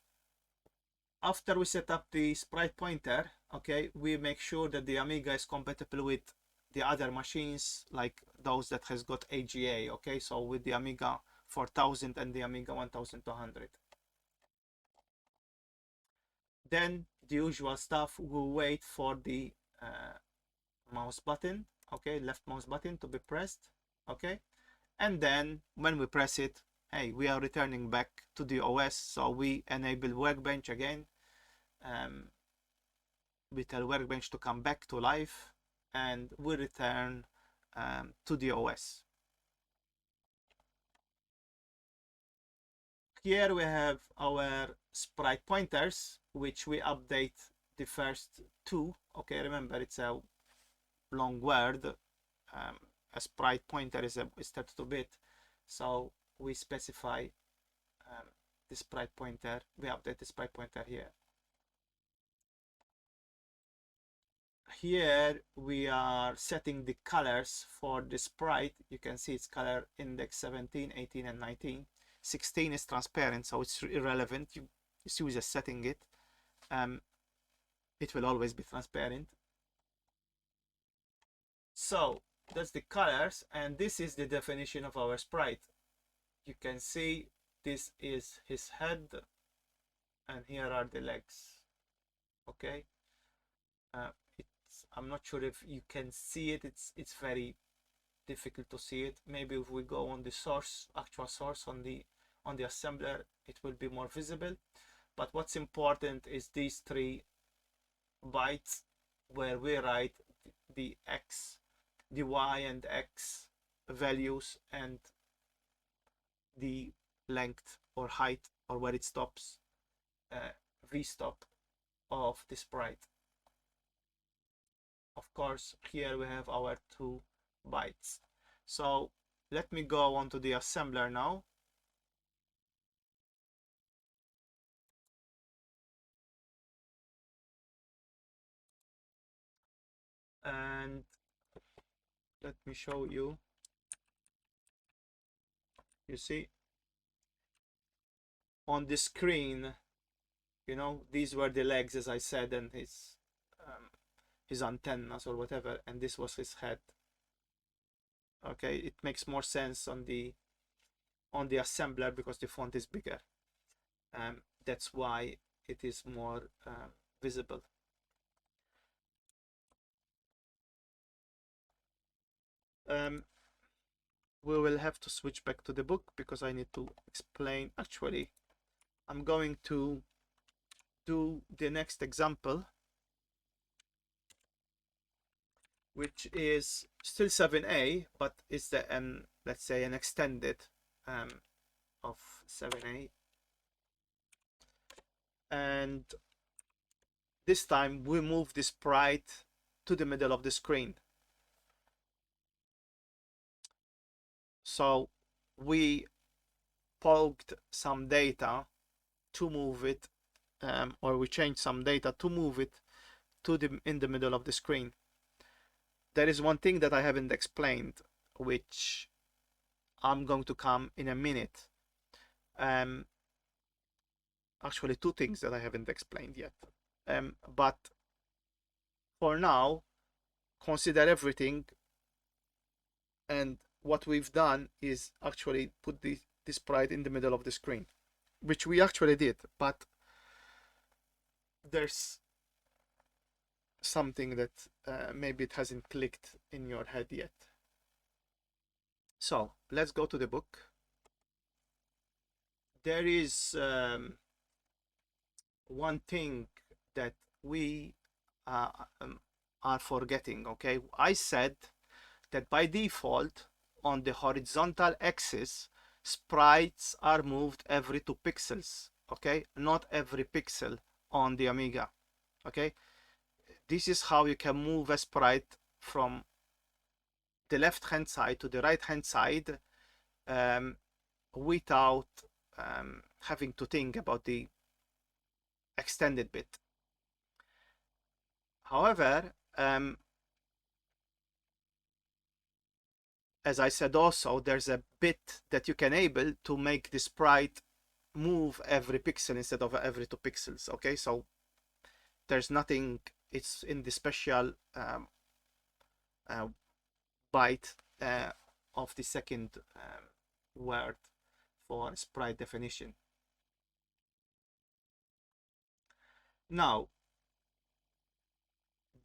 After we set up the sprite pointer, okay, we make sure that the Amiga is compatible with the other machines, like those that has got AGA. Okay, so with the Amiga 4000 and the Amiga 1200. Then the usual stuff, we'll wait for the mouse button, okay, left mouse button to be pressed. Okay, and then when we press it, hey, we are returning back to the OS. So we enable Workbench again. We tell Workbench to come back to life, and we return to the OS. Here we have our sprite pointers, which we update the first two. Okay, remember, it's a long word. A sprite pointer is 32-bit, so we specify the sprite pointer. We update the sprite pointer here. Here we are setting the colors for the sprite. You can see it's color index 17, 18, and 19. 16 is transparent, so it's irrelevant. You use as setting it. It will always be transparent. So that's the colors, and this is the definition of our sprite. You can see this is his head, and here are the legs. Okay, I'm not sure if you can see it. It's very difficult to see it. Maybe if we go on the source, actual source on the assembler, it will be more visible. But what's important is these 3 bytes where we write the X, the Y and X values, and the length or height, or where it stops, V stop of the sprite. Of course, here we have our 2 bytes. So let me go on to the assembler now. And let me show you. You see on the screen, you know, these were the legs, as I said, and his antennas or whatever, and this was his head. Okay, it makes more sense on the assembler because the font is bigger. That's why it is more visible. We will have to switch back to the book because I need to explain. Actually, I'm going to do the next example, which is still 7a, but it's the let's say an extended of 7a. And this time we move the sprite to the middle of the screen. So we poked some data to move it, or we changed some data to move it to in the middle of the screen. There is one thing that I haven't explained, which I'm going to come in a minute. Actually, two things that I haven't explained yet. But for now, consider everything. And what we've done is actually put the sprite in the middle of the screen, which we actually did, but there's something that maybe it hasn't clicked in your head yet. So let's go to the book. There is one thing that we are forgetting. Okay, I said that by default on the horizontal axis sprites are moved every 2 pixels. Okay, not every pixel on the Amiga. Okay, this is how you can move a sprite from the left hand side to the right hand side without having to think about the extended bit. However, as I said also, there's a bit that you can enable to make the sprite move every pixel instead of every 2 pixels. Okay, so there's nothing, it's in the special byte of the second word for sprite definition. Now,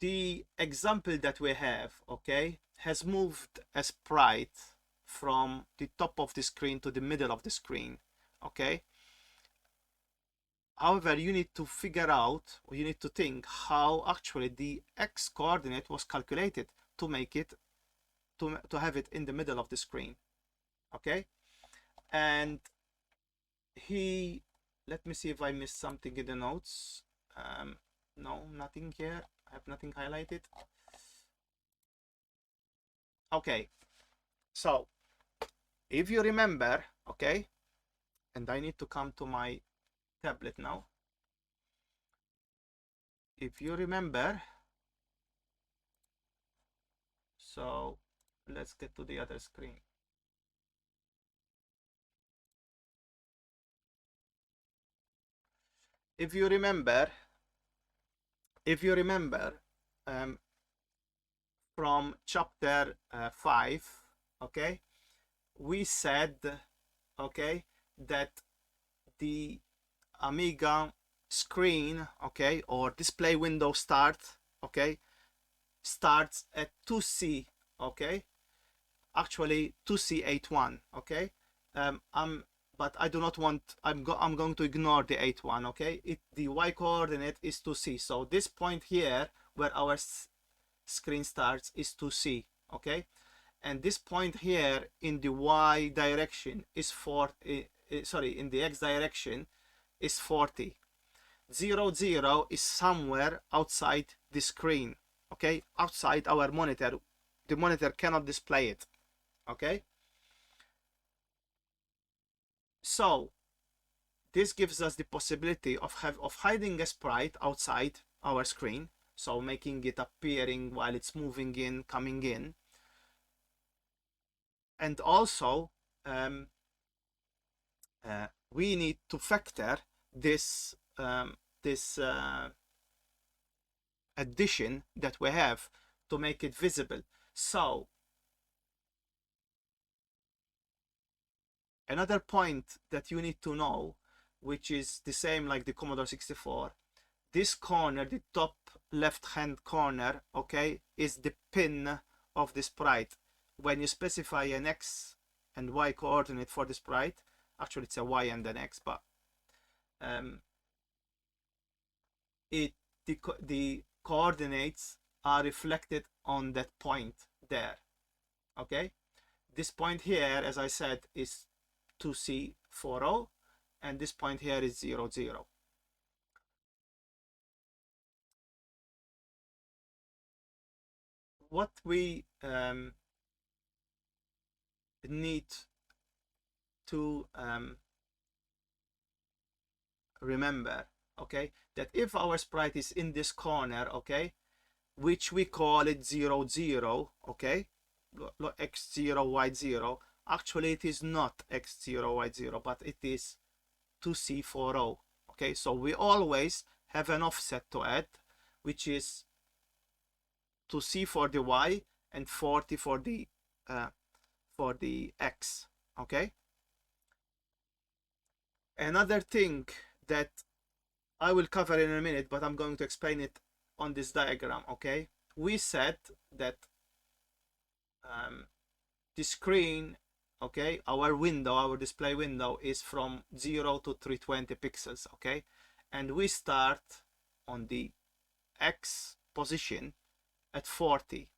the example that we have, okay, has moved a sprite from the top of the screen to the middle of the screen. Okay, however, you need to figure out, or you need to think how actually the x coordinate was calculated to make it to have it in the middle of the screen. Okay, and let me see if I missed something in the notes. No, nothing here. I have nothing highlighted. Okay, so if you remember, okay, and I need to come to my tablet now. If you remember, so let's get to the other screen. If you remember, from chapter 5, okay, we said, okay, that the Amiga screen, okay, or display window start, okay, starts at 2C, okay, actually 2C81, okay. But I do not want, I'm going to ignore the 81, okay. The y coordinate is 2C, so this point here where our screen starts is 2C, okay, and this point here in the y direction is in the x direction is 40. 0, 0 is somewhere outside the screen, okay, outside our monitor. The monitor cannot display it, okay. So this gives us the possibility of hiding a sprite outside our screen, so making it appearing while it's moving in, coming in, and also we need to factor this this addition that we have to make it visible. So another point that you need to know, which is the same like the Commodore 64, this corner, the top left hand corner, okay, is the pin of the sprite. When you specify an X and Y coordinate for the sprite, actually it's a Y and an X, but the coordinates are reflected on that point there. Okay, this point here, as I said, is 2C40, and this point here is 0, 0. What we need to remember, okay, that if our sprite is in this corner, okay, which we call it 0, 0, okay, x0, y0, actually it is not x0, y0, but it is 2C40, okay. So we always have an offset to add, which is 2C for the y and 40 for the x, okay. Another thing that I will cover in a minute, but I'm going to explain it on this diagram, okay. We said that the screen, okay, our window, our display window is from 0 to 320 pixels, okay, and we start on the X position at 40,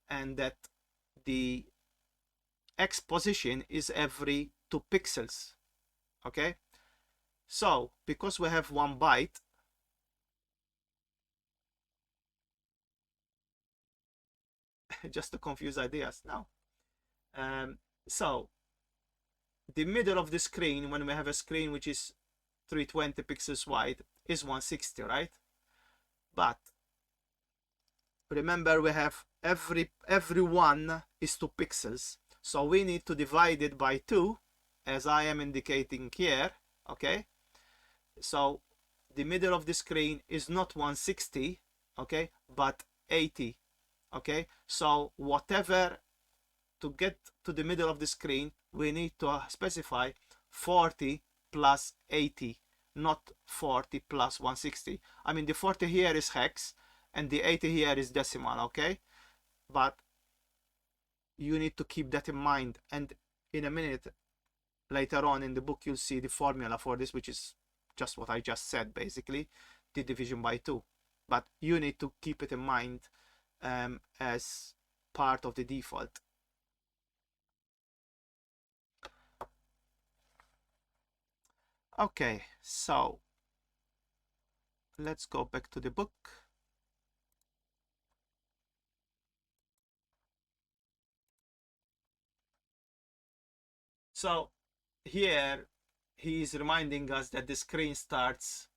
and that the X position is every 2 pixels, okay. So because we have 1 byte, just to confuse ideas now, so the middle of the screen, when we have a screen which is 320 pixels wide, is 160, right? But remember, we have every one is 2 pixels, so we need to divide it by 2, as I am indicating here, okay. So the middle of the screen is not 160, okay, but 80, okay. So whatever, to get to the middle of the screen, we need to specify 40 plus 80, not 40 plus 160. I mean, the 40 here is hex and the 80 here is decimal, okay. But you need to keep that in mind, and in a minute later on in the book you'll see the formula for this, which is just what I just said, basically the division by 2, but you need to keep it in mind as part of the default. Okay, so let's go back to the book. So here he is reminding us that the screen starts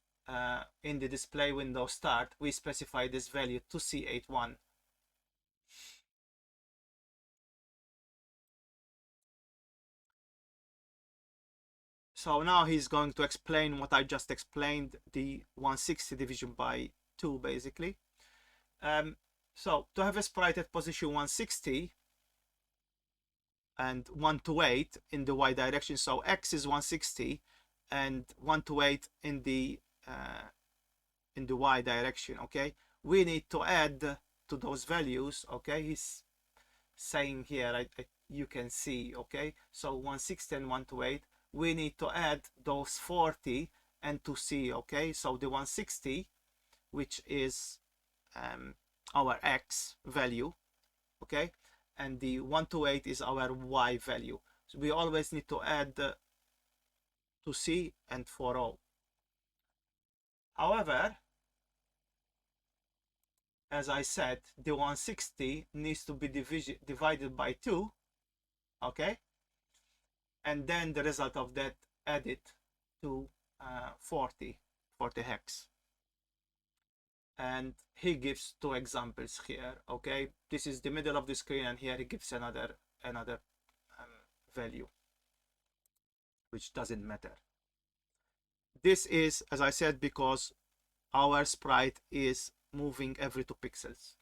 in the display window start, we specify this value to C81. So now he's going to explain what I just explained, the 160 division by 2, basically. So to have a sprite at position 160 and 128 in the y direction, so x is 160 and 128 in the y direction, okay, we need to add to those values, okay. He's saying here, you can see, okay, so 160 and 128, we need to add those 40 and to see, okay. So the 160, which is our x value, okay, and the 128 is our y value, so we always need to add to C and for O. However, as I said, the 160 needs to be divided by 2, okay, and then the result of that added to 40 hex. And he gives 2 examples here, okay. This is the middle of the screen, and here he gives another value. which doesn't matter. This is, as I said, because our sprite is moving every 2 pixels.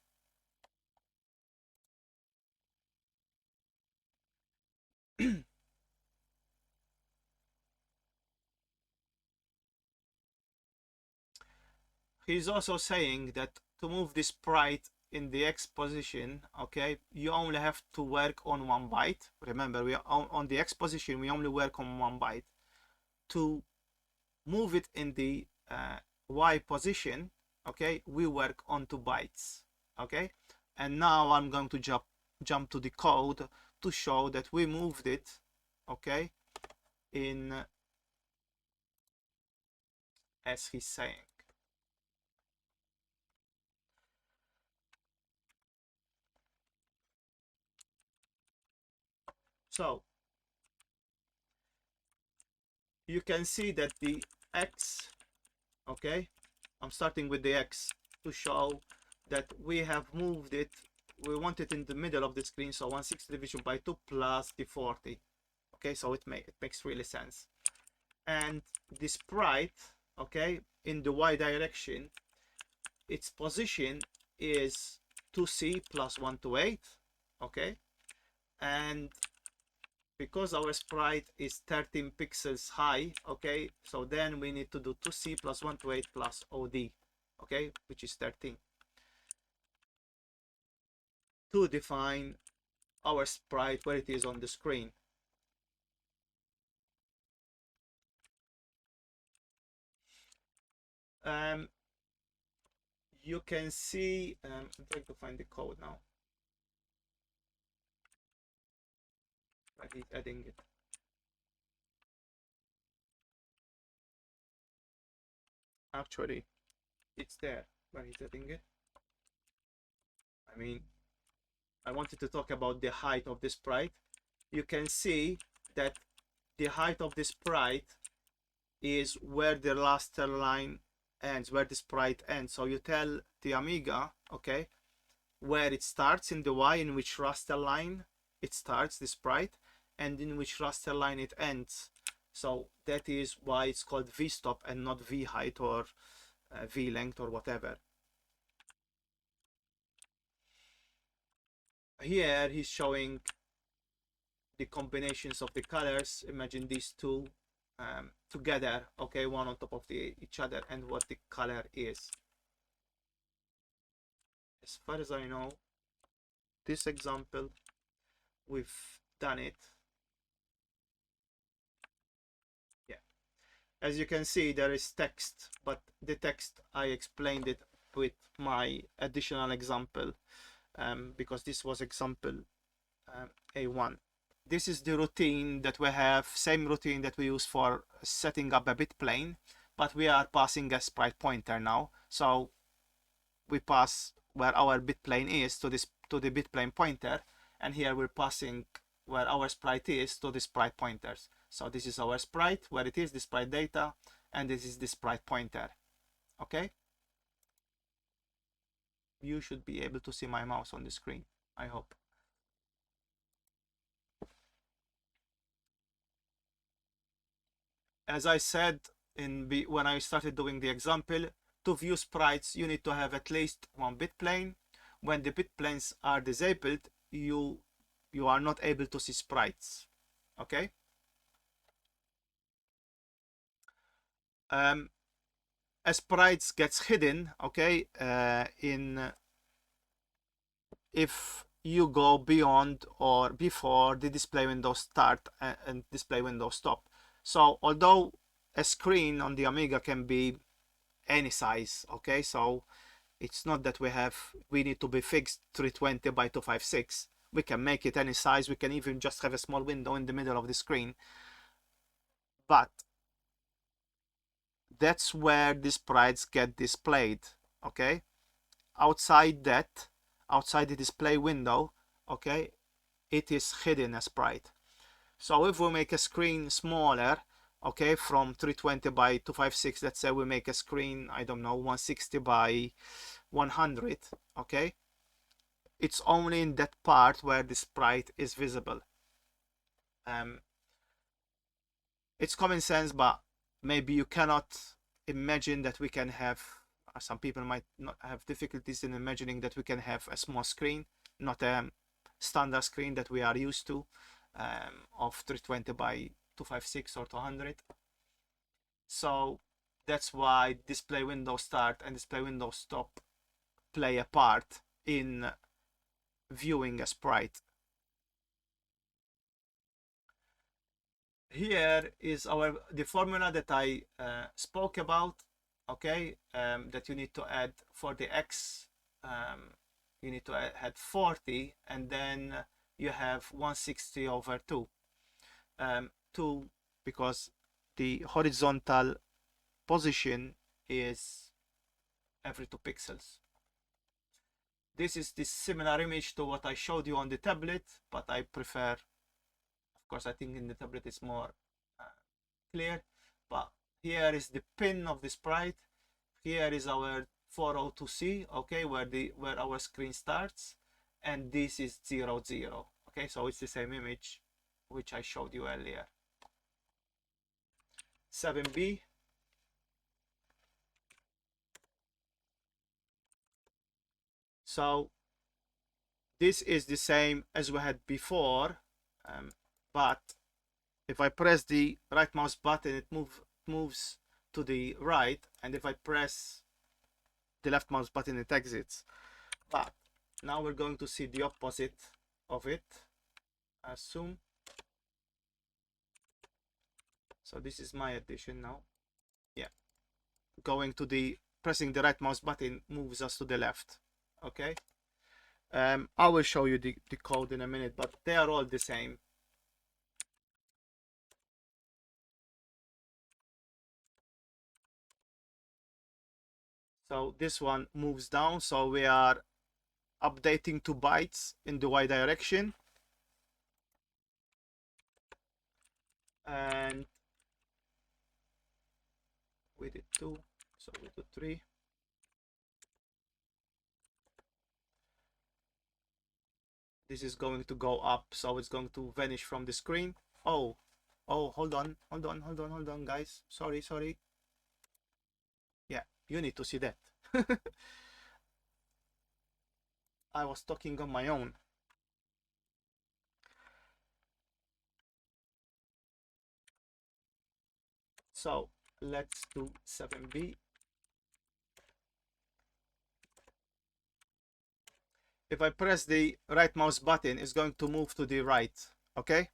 He's also saying that to move this sprite in the X position, okay, you only have to work on 1 byte. Remember, we are on the X position, we only work on 1 byte. To move it in the Y position, okay, we work on 2 bytes, okay. And now I'm going to jump to the code to show that we moved it, okay, in as he's saying. So you can see that the X, okay, I'm starting with the X to show that we have moved it. We want it in the middle of the screen, so 160 division by 2 plus the 40. Okay, so it makes really sense. And the sprite, okay, in the Y direction, its position is 2C plus 128, okay, and because our sprite is 13 pixels high, okay, so then we need to do 2C plus 128 plus OD, okay, which is 13, to define our sprite where it is on the screen. You can see, I'm trying to find the code now, but he's adding it. Actually, it's there, but he's adding it. I mean, I wanted to talk about the height of the sprite. You can see that the height of the sprite is where the raster line ends, where the sprite ends. So you tell the Amiga, okay, where it starts in the Y, in which raster line it starts, the sprite, and in which raster line it ends. So that is why it's called v-stop and not v-height or v-length or whatever. Here he's showing the combinations of the colors. Imagine these two together, okay, one on top of each other, and what the color is. As far as I know, this example, we've done it. Yeah, as you can see, there is text, but the text, I explained it with my additional example, because this was example A1. This is the routine that we have, same routine that we use for setting up a bit plane, but we are passing a sprite pointer now. So we pass where our bit plane is to the bit plane pointer, and here we're passing where our sprite is to the sprite pointers. So this is our sprite, where it is the sprite data, and this is the sprite pointer. Okay, you should be able to see my mouse on the screen, I hope. As I said when I started doing the example, to view sprites you need to have at least one bit plane. When the bit planes are disabled, you are not able to see sprites. Okay. A sprites gets hidden, okay, if you go beyond or before the display window start and display window stop. So although a screen on the Amiga can be any size, okay, so it's not that we need to be fixed 320 by 256. We can make it any size. We can even just have a small window in the middle of the screen, but that's where the sprites get displayed. Okay, outside the display window, okay, it is hidden as sprite. So if we make a screen smaller, okay, from 320 by 256, let's say we make a screen, I don't know, 160 by 100, okay, it's only in that part where the sprite is visible. It's common sense, but maybe you cannot imagine that we can have, some people might not have difficulties in imagining that we can have a small screen, not a standard screen that we are used to, of 320 by 256 or 200. So that's why display window start and display window stop play a part in viewing a sprite. Here is the formula that I spoke about. Okay, that you need to add for the x, you need to add 40, and then you have 160 over 2. 2 because the horizontal position is every 2 pixels. This is the similar image to what I showed you on the tablet, but I prefer, of course, I think in the tablet it's more clear. But here is the pin of the sprite. Here is our 402C, okay, where our screen starts, and this is 0, 0. Okay, so it's the same image which I showed you earlier. 7B. So this is the same as we had before, but if I press the right mouse button, it moves to the right, and if I press the left mouse button, it exits. But now we're going to see the opposite of it. Assume. So this is my edition now. Yeah, going to the pressing the right mouse button moves us to the left. Okay. I will show you the code in a minute, but they are all the same. So this one moves down, so we are updating 2 bytes in the y direction, and we did 2, so we do 3. This is going to go up, so it's going to vanish from the screen. Oh, hold on, guys. Sorry. Yeah, you need to see that. I was talking on my own. So let's do 7B. If I press the right mouse button, it's going to move to the right, okay?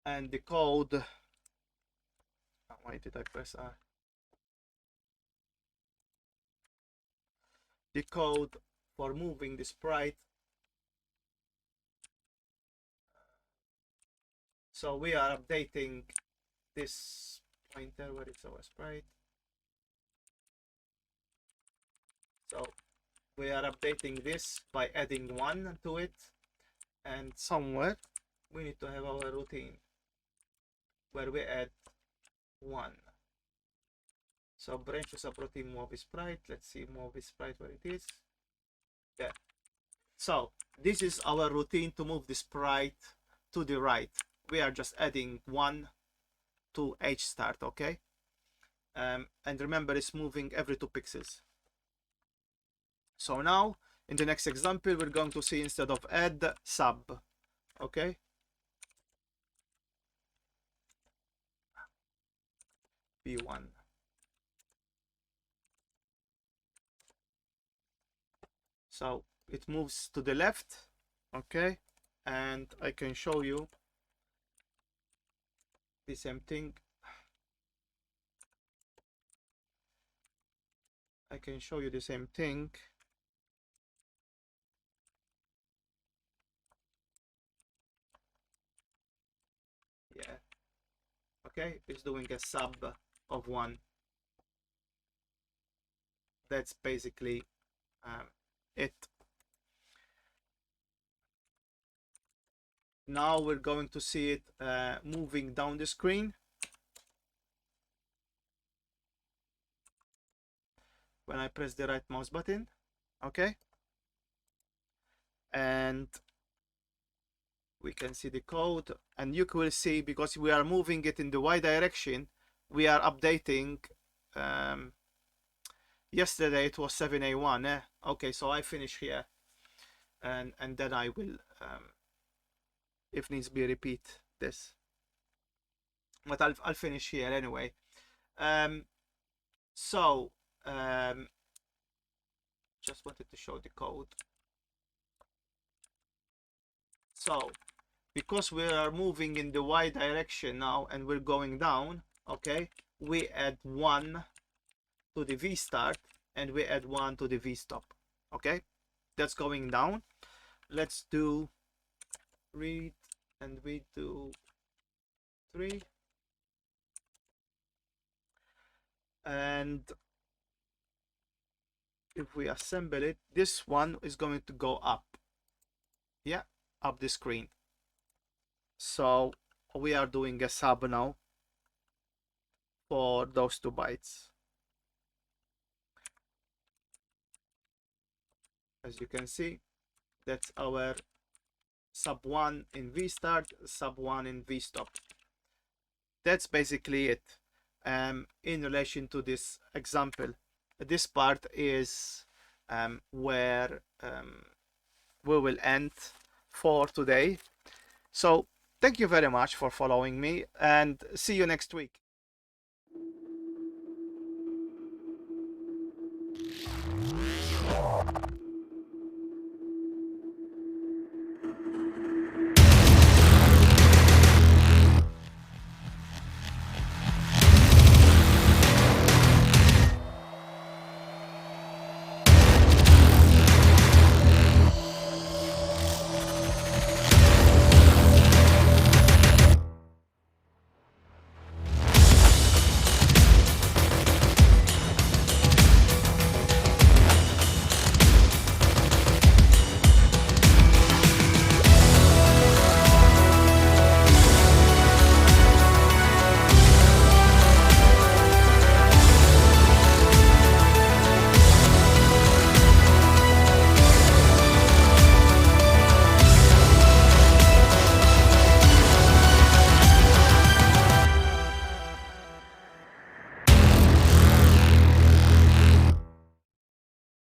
And the code, why did I press R? The code for moving the sprite. So we are updating this pointer, where is our sprite? So we are updating this by adding 1 to it, and somewhere we need to have our routine where we add 1. So branch to subroutine movie sprite. Let's see movie sprite where it is. Yeah. So this is our routine to move the sprite to the right. We are just adding 1 to H start, okay? And remember, it's moving every 2 pixels. So now in the next example, we're going to see, instead of add, sub, okay? B1. So it moves to the left, okay? And I can show you the same thing. I can show you the same thing. Yeah. Okay, it's doing a sub of 1. That's basically it. Now we're going to see it moving down the screen. When I press the right mouse button, okay? and we can see the code, and you will see, because we are moving it in the y direction, we are updating. Yesterday it was 7A1. Okay, so I finish here, and then I will, if needs be, repeat this, but I'll finish here anyway. So just wanted to show the code. So because we are moving in the y direction now and we're going down, okay, we add 1 to the v start and we add 1 to the v stop. Okay, that's going down. Let's do read, and we do 3, and if we assemble it, this one is going to go up, yeah, up the screen. So we are doing a sub now for those 2 bytes. As you can see, that's our sub 1 in v start, sub 1 in v stop. That's basically it. In relation to this example, this part is where we will end for today. So thank you very much for following me, and see you next week.